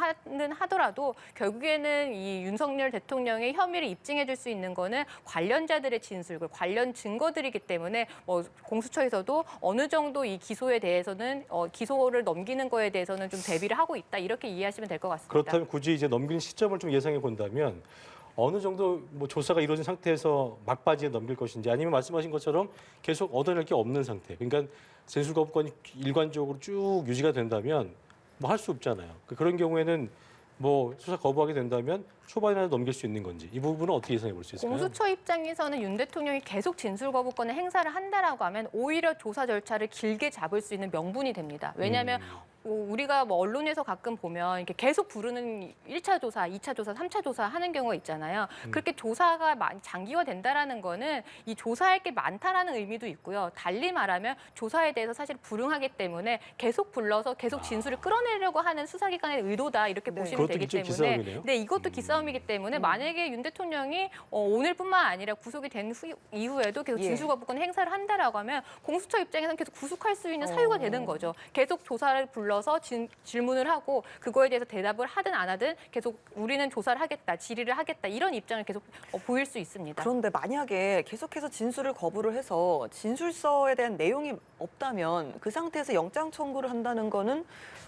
하더라도 결국에는 이 윤석열 대통령의 혐의를 입증해줄 수 있는 거는 관련자들의 진술, 관련 증거들이기 때문에 뭐 공수처에서도 어느 정도 이 기소에 대해서는 기소를 넘기는 거에 대해서는 좀 대비를 하고 있다 이렇게 이해하시면 될 것 같습니다.
그렇다면 굳이 이제 넘기는 시점을 좀 예상해 본다면 어느 정도 뭐 조사가 이루어진 상태에서 막바지에 넘길 것인지 아니면 말씀하신 것처럼 계속 얻어낼 게 없는 상태. 그러니까 진술 거부권이 일관적으로 쭉 유지가 된다면 뭐 할 수 없잖아요. 그런 경우에는 뭐 수사 거부하게 된다면 초반이라도 넘길 수 있는 건지 이 부분은 어떻게 예상해 볼 수 있을까요?
공수처 입장에서는 윤 대통령이 계속 진술 거부권을 행사를 한다라고 하면 오히려 조사 절차를 길게 잡을 수 있는 명분이 됩니다. 왜냐하면 우리가 뭐 언론에서 가끔 보면 이렇게 계속 부르는 1차 조사, 2차 조사, 3차 조사 하는 경우가 있잖아요. 그렇게 조사가 많이 장기화 된다라는 거는 이 조사할 게 많다라는 의미도 있고요. 달리 말하면 조사에 대해서 사실 불응하기 때문에 계속 불러서 계속 진술을 끌어내려고 하는 수사기관의 의도다 이렇게
네.
보시면
그것도
되기
일종의
때문에
기싸움이네요.
네, 이것도 기싸움이기 때문에 만약에 윤 대통령이 오늘뿐만 아니라 구속이 된 이후에도 계속
예.
진술 거부권 행사를 한다라고 하면 공수처 입장에서는 계속 구속할 수 있는 사유가 되는 거죠. 계속 조사를 불러서 질문을 하고 그거에 대해서 대답을 하든 안 하든 계속 우리는 조사를 하겠다, 질의를 하겠다 이런 입장을 계속 보일 수 있습니다.
그런데 만약에 계속해서 진술을 거부를 해서 진술서에 대한 내용이 없다면 그 상태에서 영장 청구를 한다는 거는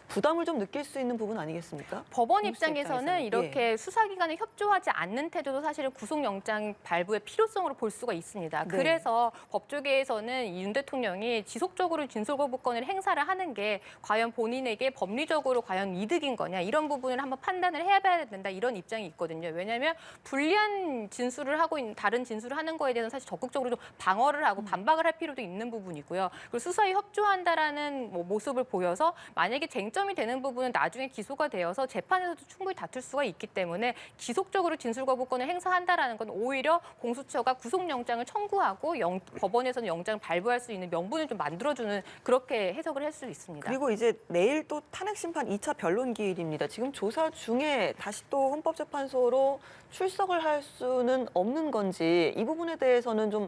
부담을 좀 느낄 수 있는 부분 아니겠습니까?
법원
공수처
입장에서는 이렇게 수사기관에 협조하지 않는 태도도 사실은 구속영장 발부의 필요성으로 볼 수가 있습니다.
네.
그래서 법조계에서는 이 윤 대통령이 지속적으로 진술거부권을 행사를 하는 게 과연 본인에게 법리적으로 과연 이득인 거냐 이런 부분을 한번 판단을 해봐야 된다 이런 입장이 있거든요. 왜냐하면 불리한 진술을 하고 있는 다른 진술을 하는 거에 대해서는 사실 적극적으로 좀 방어를 하고 반박을 할 필요도 있는 부분이고요. 그리고 수사에 협조한다라는 모습을 보여서 만약에 쟁점이 되는 부분은 나중에 기소가 되어서 재판에서도 충분히 다툴 수가 있기 때문에 지속적으로 진술 거부권을 행사한다라는 건 오히려 공수처가 구속영장을 청구하고 법원에서는 영장을 발부할 수 있는 명분을 좀 만들어주는 그렇게 해석을 할 수 있습니다.
그리고 이제 내일 또 탄핵심판 2차 변론 기일입니다. 지금 조사 중에 다시 또 헌법재판소로 출석을 할 수는 없는 건지 이 부분에 대해서는 좀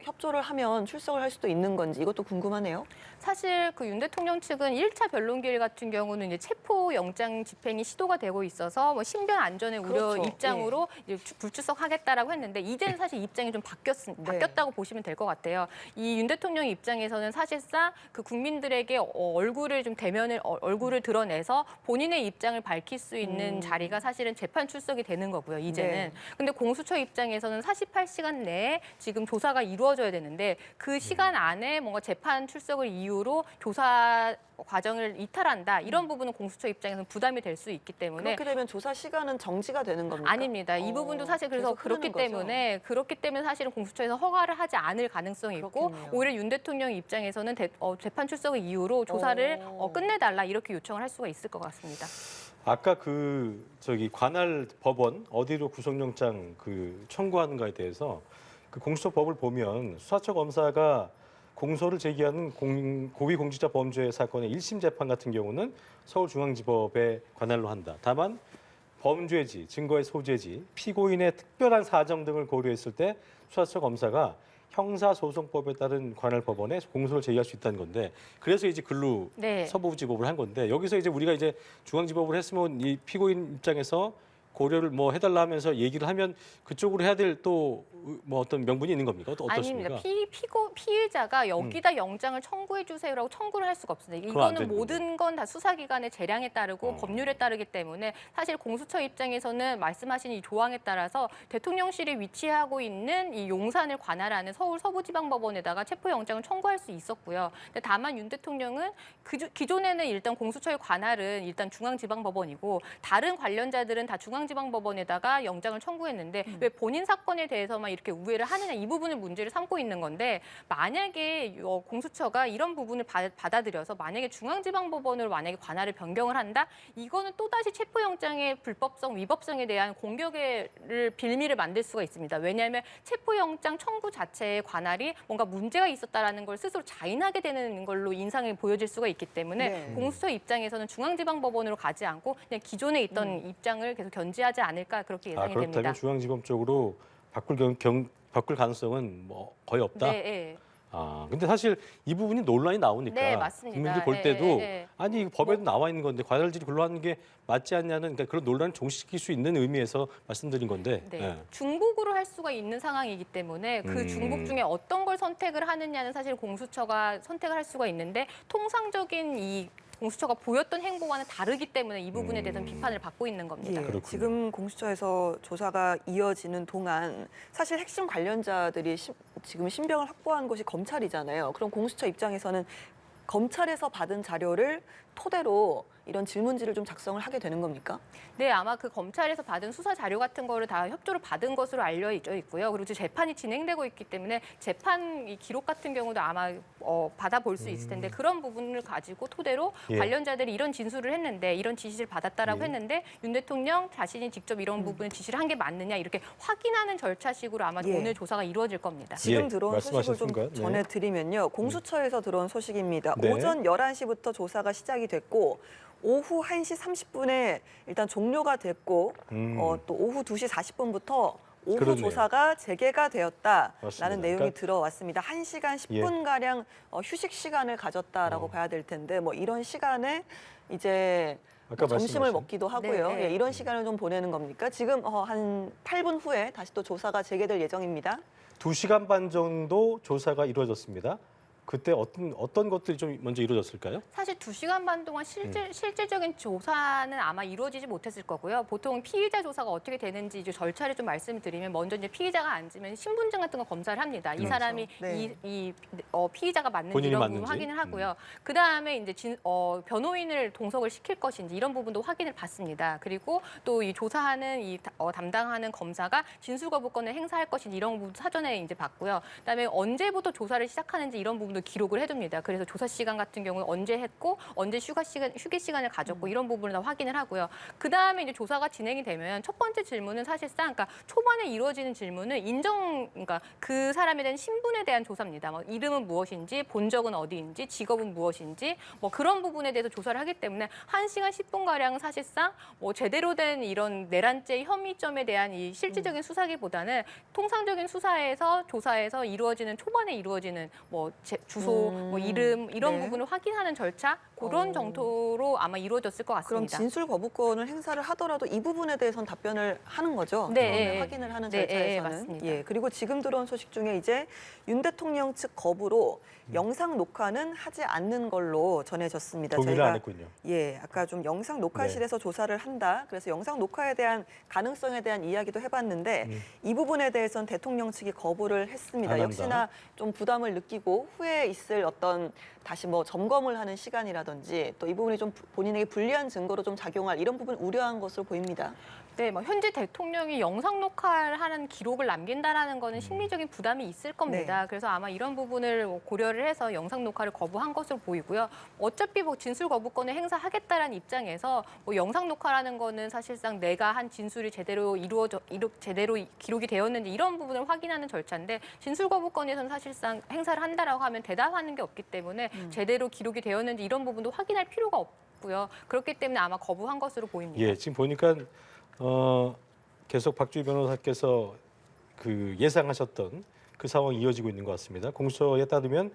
협조를 하면 출석을 할 수도 있는 건지 이것도 궁금하네요.
사실 그 윤 대통령 측은 1차 변론기일 같은 경우는 이제 체포 영장 집행이 시도가 되고 있어서 뭐 신변 안전의 우려
그렇죠.
입장으로 이제 불출석하겠다라고 했는데 이제는 사실 입장이 좀 바뀌었다고 보시면 될 것 같아요. 이 윤 대통령 입장에서는 사실상 그 국민들에게 얼굴을 좀 얼굴을 드러내서 본인의 입장을 밝힐 수 있는 자리가 사실은 재판 출석이 되는 거고요. 이제는.
네.
근데 공수처 입장에서는 48시간 내에 지금 조사가 이루어져야 되는데 그 시간 안에 뭔가 재판 출석을 이유로 조사 과정을 이탈한다. 이런 부분은 공수처 입장에서는 부담이 될 수 있기 때문에
그렇게 되면 조사 시간은 정지가 되는 겁니까?
아닙니다. 이 부분도 사실 그래서
계속 흐르는
그렇기 때문에 사실은 공수처에서 허가를 하지 않을 가능성이 있고
그렇겠네요.
오히려 윤 대통령 입장에서는 재판 출석을 이유로 조사를 끝내달라 이렇게 요청을 할 수가 있을 것 같습니다.
아까 관할 법원 어디로 구속영장 청구하는가에 대해서 그 공수처법을 보면 수사처 검사가 공소를 제기하는 고위공직자 범죄 사건의 1심 재판 같은 경우는 서울중앙지법에 관할로 한다. 다만 범죄지, 증거의 소재지, 피고인의 특별한 사정 등을 고려했을 때 수사처 검사가 형사소송법에 따른 관할 법원에 공소를 제기할 수 있다는 건데 그래서 이제 글로
네.
서부지법을 한 건데 여기서 이제 우리가 이제 중앙지법을 했으면 이 피고인 입장에서 고려를 뭐 해달라 하면서 얘기를 하면 그쪽으로 해야 될 또 뭐 어떤 명분이 있는 겁니까? 어떻습니까?
아닙니다. 피의자가 여기다 영장을 청구해 주세요라고 청구를 할 수가 없습니다.
그건 안
이거는
되는
모든 건 다 수사기관의 재량에 따르고 법률에 따르기 때문에 사실 공수처 입장에서는 말씀하신 이 조항에 따라서 대통령실이 위치하고 있는 이 용산을 관할하는 서울 서부지방법원에다가 체포영장을 청구할 수 있었고요. 근데 다만 윤 대통령은 기존에는 일단 공수처의 관할은 일단 중앙지방법원이고 다른 관련자들은 다 중앙지방법원에다가 영장을 청구했는데 왜 본인 사건에 대해서만 이렇게 우회를 하느냐 이 부분을 문제를 삼고 있는 건데 만약에 공수처가 이런 부분을 받아들여서 만약에 중앙지방법원으로 만약에 관할을 변경을 한다 이거는 또다시 체포영장의 불법성 위법성에 대한 공격의 빌미를 만들 수가 있습니다. 왜냐하면 체포영장 청구 자체의 관할이 뭔가 문제가 있었다라는 걸 스스로 자인하게 되는 걸로 인상이 보여질 수가 있기 때문에
네.
공수처 입장에서는 중앙지방법원으로 가지 않고 그냥 기존에 있던 입장을 계속 견지하지 않을까 그렇게 예상이
그렇다면
됩니다.
중앙지법 쪽으로 바꿀 가능성은 뭐 거의 없다.
네, 네.
근데 사실 이 부분이 논란이 나오니까
네, 맞습니다.
국민들 볼
예,
때도
예, 예.
아니 이거 법에도 나와 있는 건데 관할질이 글로 하는 게 맞지 않냐는 그러니까 그런 논란을 종식시킬 수 있는 의미에서 말씀드린 건데.
네.
예.
중복으로 할 수가 있는 상황이기 때문에 그 중복 중에 어떤 걸 선택을 하느냐는 사실 공수처가 선택을 할 수가 있는데 통상적인 이 공수처가 보였던 행보와는 다르기 때문에 이 부분에 대해서는 비판을 받고 있는 겁니다.
예,
그렇군요.
지금 공수처에서 조사가 이어지는 동안 사실 핵심 관련자들이 지금 신병을 확보한 것이 검찰이잖아요. 그럼 공수처 입장에서는 검찰에서 받은 자료를 토대로 이런 질문지를 좀 작성을 하게 되는 겁니까?
네, 아마 그 검찰에서 받은 수사 자료 같은 거를 다 협조를 받은 것으로 알려져 있고요. 그리고 지금 재판이 진행되고 있기 때문에 재판 이 기록 같은 경우도 아마 받아볼 수 있을 텐데 그런 부분을 가지고 토대로
예.
관련자들이 이런 진술을 했는데 이런 지시를 받았다라고
예.
했는데 윤 대통령 자신이 직접 이런 부분을 지시를 한 게 맞느냐 이렇게 확인하는 절차식으로 아마
예.
오늘 조사가 이루어질 겁니다.
지금
예,
들어온 소식을
말씀하신
좀
순간, 네.
전해드리면요. 공수처에서 들어온 소식입니다.
네.
오전 11시부터 조사가 시작이 됐고 오후 1시 30분에 일단 종료가 됐고 또 오후 2시 40분부터 오후
그렇네요.
조사가 재개가 되었다라는
맞습니다.
내용이
그러니까-
들어왔습니다. 1시간 10분가량 휴식 시간을 가졌다라고 봐야 될 텐데 뭐 이런 시간에 이제
아까
점심을
말씀하신-
먹기도 하고요.
네.
예, 이런 시간을 좀 보내는 겁니까? 지금 한 8분 후에 다시 또 조사가 재개될 예정입니다.
2시간 반 정도 조사가 이루어졌습니다. 그때 어떤 것들이 좀 먼저 이루어졌을까요?
사실 2시간 반 동안 실질적인 조사는 아마 이루어지지 못했을 거고요. 보통 피의자 조사가 어떻게 되는지 이제 절차를 좀 말씀드리면 먼저 이제 피의자가 앉으면 신분증 같은 거 검사를 합니다. 이
그렇죠.
사람이
네.
피의자가 맞는지
본인이
이런
맞는지.
부분 확인을 하고요. 그 다음에 이제 변호인을 동석을 시킬 것인지 이런 부분도 확인을 받습니다. 그리고 또 이 조사하는 담당하는 검사가 진술 거부권을 행사할 것인지 이런 부분도 사전에 이제 받고요. 그다음에 언제부터 조사를 시작하는지 이런 부분도 기록을 해둡니다. 그래서 조사 시간 같은 경우는 언제 했고 언제 휴게 시간을 가졌고 이런 부분을 다 확인을 하고요. 그 다음에 이제 조사가 진행이 되면 첫 번째 질문은 사실상 그러니까 초반에 이루어지는 질문은 그러니까 그 사람에 대한 신분에 대한 조사입니다. 뭐 이름은 무엇인지, 본적은 어디인지, 직업은 무엇인지 뭐 그런 부분에 대해서 조사를 하기 때문에 1시간 10분 가량 사실상 뭐 제대로 된 이런 내란죄 혐의점에 대한 이 실질적인 수사기보다는 통상적인 조사에서 이루어지는 초반에 이루어지는 뭐 주소, 뭐 이름 이런
네.
부분을 확인하는 절차 그런 정도로 아마 이루어졌을 것
그럼
같습니다.
진술 거부권을 행사를 하더라도 이 부분에 대해서는 답변을 하는 거죠?
네,
처음에
예.
확인을 하는
네,
절차에서는.
예, 맞습니다.
예, 그리고 지금 들어온 소식 중에 이제 윤 대통령 측 거부로 영상 녹화는 하지 않는 걸로 전해졌습니다.
동의를 안 했군요.
예, 아까 좀 영상 녹화실에서 조사를 한다. 그래서 영상 녹화에 대한 가능성에 대한 이야기도 해봤는데 이 부분에 대해서는 대통령 측이 거부를 했습니다.
안 한다.
역시나 좀 부담을 느끼고 후에 있을 어떤 다시 뭐 점검을 하는 시간이라든지 또 이 부분이 좀 본인에게 불리한 증거로 좀 작용할 이런 부분 우려한 것으로 보입니다.
네, 뭐 현재 대통령이 영상 녹화를 하는 기록을 남긴다라는 거는 심리적인 부담이 있을 겁니다.
네.
그래서 아마 이런 부분을 고려를 해서 영상 녹화를 거부한 것으로 보이고요. 어차피 뭐 진술 거부권을 행사하겠다라는 입장에서 뭐 영상 녹화라는 거는 사실상 내가 한 진술이 제대로 제대로 기록이 되었는지 이런 부분을 확인하는 절차인데 진술 거부권에서는 사실상 행사를 한다라고 하면 대답하는 게 없기 때문에 제대로 기록이 되었는지 이런 부분도 확인할 필요가 없고요. 그렇기 때문에 아마 거부한 것으로 보입니다.
예, 지금 보니까 계속 박주희 변호사께서 그 예상하셨던 그 상황이 이어지고 있는 것 같습니다. 공수처에 따르면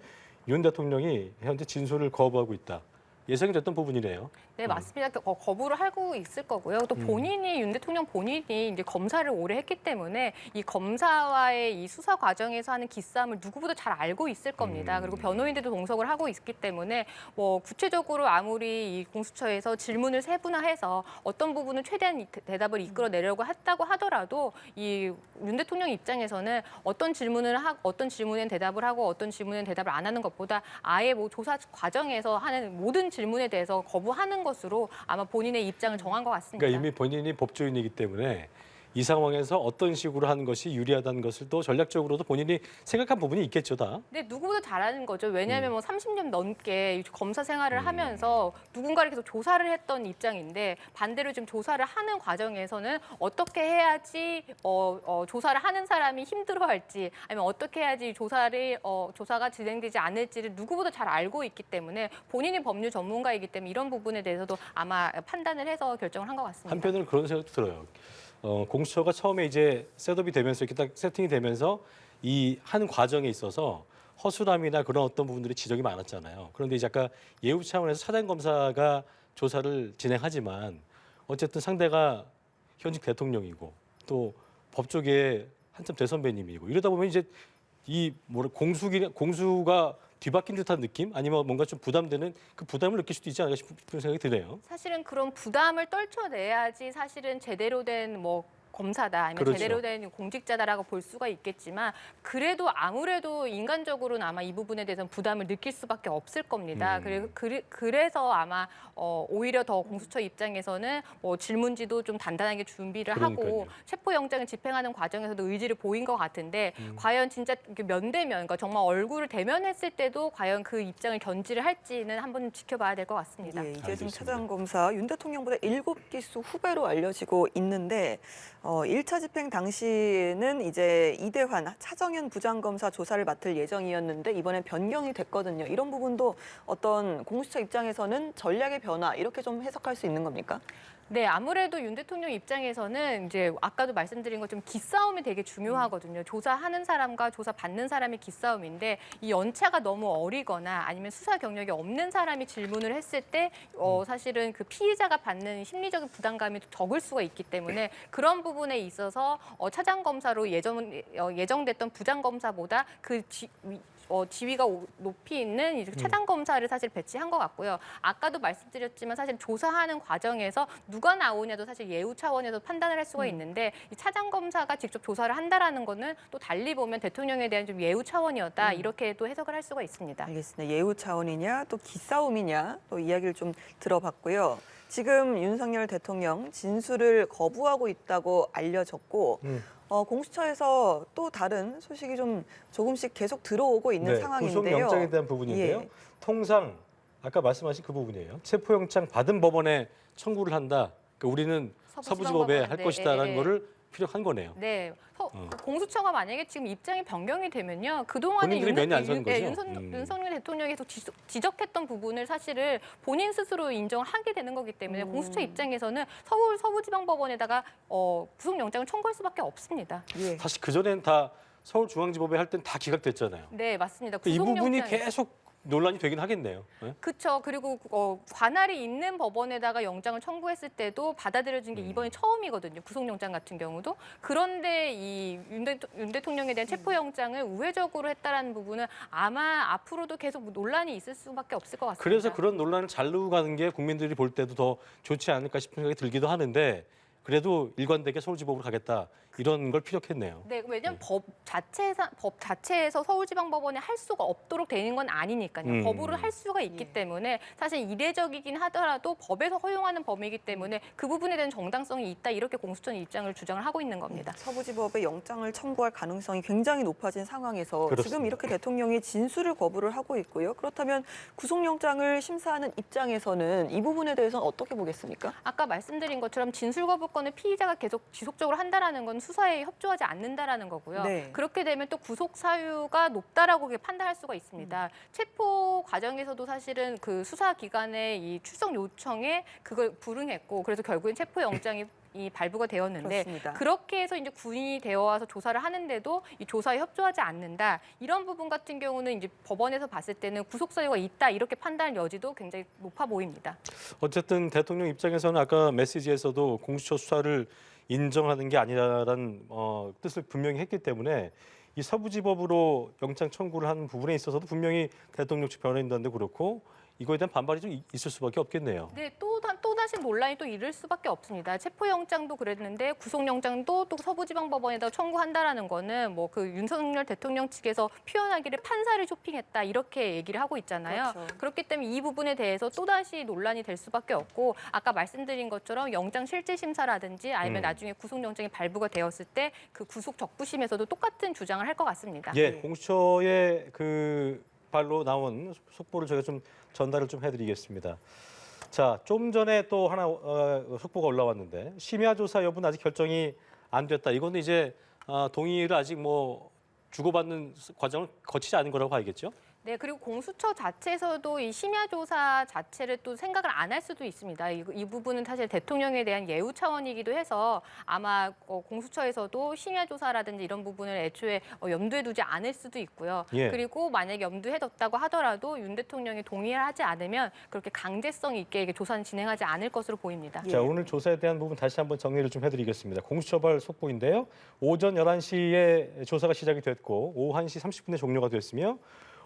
윤 대통령이 현재 진술을 거부하고 있다. 예상이 됐던 부분이네요.
네, 맞습니다. 거부를 하고 있을 거고요. 또 윤 대통령 본인이 이제 검사를 오래 했기 때문에 이 검사와의 이 수사 과정에서 하는 기싸움을 누구보다 잘 알고 있을 겁니다. 그리고 변호인들도 동석을 하고 있기 때문에 뭐 구체적으로 아무리 이 공수처에서 질문을 세분화해서 어떤 부분은 최대한 대답을 이끌어내려고 했다고 하더라도 이 윤 대통령 입장에서는 어떤 질문엔 대답을 하고 어떤 질문엔 대답을 안 하는 것보다 아예 뭐 조사 과정에서 하는 모든 질문에 대해서 거부하는 것으로 아마 본인의 입장을 정한 것 같습니다.
그러니까 이미 본인이 법조인이기 때문에 이 상황에서 어떤 식으로 하는 것이 유리하다는 것을 또 전략적으로도 본인이 생각한 부분이 있겠죠, 다.
네, 누구보다 잘하는 거죠. 왜냐하면 뭐 30년 넘게 검사 생활을 하면서 누군가를 계속 조사를 했던 입장인데 반대로 지금 조사를 하는 과정에서는 어떻게 해야지 조사를 하는 사람이 힘들어할지 아니면 어떻게 해야지 조사가 진행되지 않을지를 누구보다 잘 알고 있기 때문에 본인이 법률 전문가이기 때문에 이런 부분에 대해서도 아마 판단을 해서 결정을 한 것 같습니다.
한편으로는 그런 생각도 들어요. 공수처가 처음에 이제 셋업이 되면서 이렇게 딱 세팅이 되면서 이 한 과정에 있어서 허술함이나 그런 어떤 부분들이 지적이 많았잖아요. 그런데 이제 아까 예우 차원에서 사장 검사가 조사를 진행하지만 어쨌든 상대가 현직 대통령이고 또 법조계의 한참 대선배님이고 이러다 보면 이제 공수가 뒤바뀐 듯한 느낌 아니면 뭔가 좀 부담되는 그 부담을 느낄 수도 있지 않을까 싶은 생각이 드네요.
사실은 그런 부담을 떨쳐내야지 사실은 제대로 된 검사다 아니면
그렇죠.
제대로 된 공직자다라고 볼 수가 있겠지만 그래도 아무래도 인간적으로는 아마 이 부분에 대해서는 부담을 느낄 수밖에 없을 겁니다. 그래서 아마 오히려 더 공수처 입장에서는 뭐 질문지도 좀 단단하게 준비를 하고
그러니까요.
체포영장을 집행하는 과정에서도 의지를 보인 것 같은데 과연 진짜 면대면, 그러니까 정말 얼굴을 대면했을 때도 과연 그 입장을 견지를 할지는 한번 지켜봐야 될 것 같습니다.
예, 이재승
알겠습니다.
차장검사 윤 대통령보다 7기수 후배로 알려지고 있는데 1차 집행 당시에는 이제 이대환 차정현 부장검사 조사를 맡을 예정이었는데 이번엔 변경이 됐거든요. 이런 부분도 어떤 공수처 입장에서는 전략의 변화 이렇게 좀 해석할 수 있는 겁니까?
네, 아무래도 윤 대통령 입장에서는 이제 아까도 말씀드린 것처럼 기싸움이 되게 중요하거든요. 조사하는 사람과 조사받는 사람의 기싸움인데 이 연차가 너무 어리거나 아니면 수사 경력이 없는 사람이 질문을 했을 때 사실은 그 피의자가 받는 심리적인 부담감이 적을 수가 있기 때문에 그런 부분에 있어서 차장 검사로 예정됐던 부장 검사보다 그 지위가 높이 있는 이제 차장 검사를 사실 배치한 것 같고요. 아까도 말씀드렸지만 사실 조사하는 과정에서 누가 나오냐도 사실 예우 차원에서 판단을 할 수가 있는데 이 차장 검사가 직접 조사를 한다라는 거는 또 달리 보면 대통령에 대한 좀 예우 차원이었다 이렇게 또 해석을 할 수가 있습니다.
알겠습니다. 예우 차원이냐 또 기싸움이냐 또 이야기를 좀 들어봤고요. 지금 윤석열 대통령 진술을 거부하고 있다고 알려졌고 공수처에서 또 다른 소식이 좀 조금씩 계속 들어오고 있는 상황인데요.
구속영장에 대한 부분인데요.
예.
통상 아까 말씀하신 그 부분이에요. 체포영장 받은 법원에 청구를 한다. 그러니까 우리는 서부지법에 할
네,
것이다라는 거를 피력한 거네요.
네, 공수처가 만약에 지금 입장이 변경이 되면요, 그동안에
본인들이 면이 안 서는 거죠?
윤석열 대통령이 계속 지적했던 부분을 사실을 본인 스스로 인정을 하게 되는 거기 때문에 공수처 입장에서는 서부지방법원에다가 구속영장을 청구할 수밖에 없습니다.
예.
사실 그전엔 다 서울중앙지법에 할 땐 다 기각됐잖아요.
네, 맞습니다.
이 부분이
구속영장이-
계속 논란이 되긴 하겠네요. 네?
그렇죠. 그리고 관할이 있는 법원에다가 영장을 청구했을 때도 받아들여진 게 이번이 처음이거든요. 구속영장 같은 경우도. 그런데 이 윤 대통령에 대한 체포영장을 우회적으로 했다라는 부분은 아마 앞으로도 계속 논란이 있을 수밖에 없을 것 같습니다.
그래서 그런 논란을 잘 놓고 가는 게 국민들이 볼 때도 더 좋지 않을까 싶은 생각이 들기도 하는데 그래도 일관되게 서울지법으로 가겠다 이런 걸 피력했네요.
네, 왜냐하면 법 자체에서 서울지방법원에 할 수가 없도록 되는 건 아니니까요. 법으로 할 수가 있기
예.
때문에 사실 이례적이긴 하더라도 법에서 허용하는 범위이기 때문에 그 부분에 대한 정당성이 있다 이렇게 공수처는 입장을 주장을 하고 있는 겁니다.
서부지법에 영장을 청구할 가능성이 굉장히 높아진 상황에서
그렇습니다.
지금 이렇게 대통령이 진술을 거부를 하고 있고요. 그렇다면 구속영장을 심사하는 입장에서는 이 부분에 대해서는 어떻게 보겠습니까?
아까 말씀드린 것처럼 진술 거부권을 피의자가 계속 지속적으로 한다라는 건 수사에 협조하지 않는다라는 거고요.
네.
그렇게 되면 또 구속 사유가 높다라고 판단할 수가 있습니다. 체포 과정에서도 사실은 그 수사 기관의 이 출석 요청에 그걸 불응했고 그래서 결국엔 체포 영장이 발부가 되었는데
그렇습니다.
그렇게 해서 이제 군인이 되어 와서 조사를 하는데도 이 조사에 협조하지 않는다. 이런 부분 같은 경우는 이제 법원에서 봤을 때는 구속 사유가 있다 이렇게 판단할 여지도 굉장히 높아 보입니다.
어쨌든 대통령 입장에서는 아까 메시지에서도 공수처 수사를 인정하는 게 아니라는 뜻을 분명히 했기 때문에 이 서부지법으로 영장 청구를 하는 부분에 있어서도 분명히 대통령 측 변호인단도 그렇고 이거에 대한 반발이 좀 있을 수밖에 없겠네요.
네, 또다시 논란이 또 일을 수밖에 없습니다. 체포영장도 그랬는데 구속영장도 또 서부지방법원에다 청구한다라는 거는 뭐 그 윤석열 대통령 측에서 표현하기를 판사를 쇼핑했다 이렇게 얘기를 하고 있잖아요.
그렇죠.
그렇기 때문에 이 부분에 대해서 또다시 논란이 될 수밖에 없고 아까 말씀드린 것처럼 영장 실질 심사라든지 아니면 나중에 구속영장이 발부가 되었을 때 그 구속 적부심에서도 똑같은 주장을 할 것 같습니다.
예, 공수처의 그 발로 나온 속보를 제가 좀 전달을 좀 해드리겠습니다. 자, 좀 전에 또 하나 속보가 올라왔는데 심야 조사 여부는 아직 결정이 안 됐다. 이거는 이제 동의를 아직 뭐 주고받는 과정을 거치지 않은 거라고 봐야겠죠?
네, 그리고 공수처 자체에서도 이 심야 조사 자체를 또 생각을 안 할 수도 있습니다. 이 부분은 사실 대통령에 대한 예우 차원이기도 해서 아마 공수처에서도 심야 조사라든지 이런 부분을 애초에 염두에 두지 않을 수도 있고요.
예.
그리고 만약에 염두에 뒀다고 하더라도 윤 대통령이 동의를 하지 않으면 그렇게 강제성 있게 이게 조사는 진행하지 않을 것으로 보입니다.
자, 오늘 조사에 대한 부분 다시 한번 정리를 좀 해드리겠습니다. 공수처발 속보인데요. 오전 11시에 조사가 시작이 됐고 오후 1시 30분에 종료가 됐으며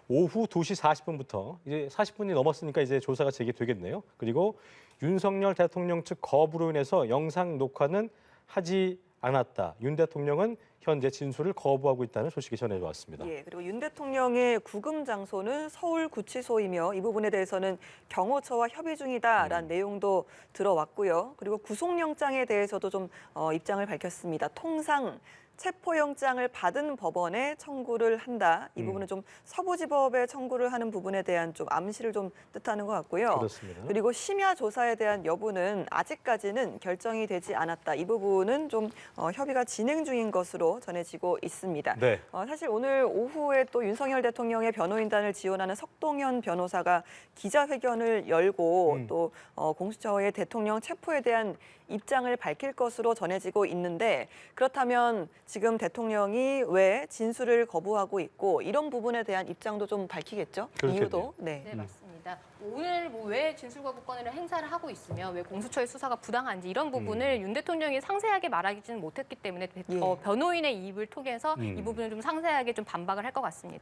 오후 2시 40분부터 이제 40분이 넘었으니까 이제 조사가 재개되겠네요. 그리고 윤석열 대통령 측 거부로 인해서 영상 녹화는 하지 않았다. 윤 대통령은 현재 진술을 거부하고 있다는 소식이 전해왔습니다.
예, 그리고 윤 대통령의 구금 장소는 서울 구치소이며 이 부분에 대해서는 경호처와 협의 중이다라는 내용도 들어왔고요. 그리고 구속영장에 대해서도 좀 입장을 밝혔습니다. 통상 체포영장을 받은 법원에 청구를 한다. 이 부분은 좀 서부지법에 청구를 하는 부분에 대한 좀 암시를 좀 뜻하는 것 같고요.
그렇습니다.
그리고 심야 조사에 대한 여부는 아직까지는 결정이 되지 않았다. 이 부분은 좀 협의가 진행 중인 것으로 전해지고 있습니다.
네.
사실 오늘 오후에 또 윤석열 대통령의 변호인단을 지원하는 석동현 변호사가 기자회견을 열고 또 공수처의 대통령 체포에 대한 입장을 밝힐 것으로 전해지고 있는데 그렇다면 지금 대통령이 왜 진술을 거부하고 있고 이런 부분에 대한 입장도 좀 밝히겠죠?
그렇겠네요.
이유도. 네.
네, 맞습니다. 오늘 왜 진술거부권을 행사를 하고 있으며 왜 공수처의 수사가 부당한지 이런 부분을 윤 대통령이 상세하게 말하지는 못했기 때문에
예.
변호인의 입을 통해서
음.
이 부분을 좀 상세하게 좀 반박을 할 것 같습니다.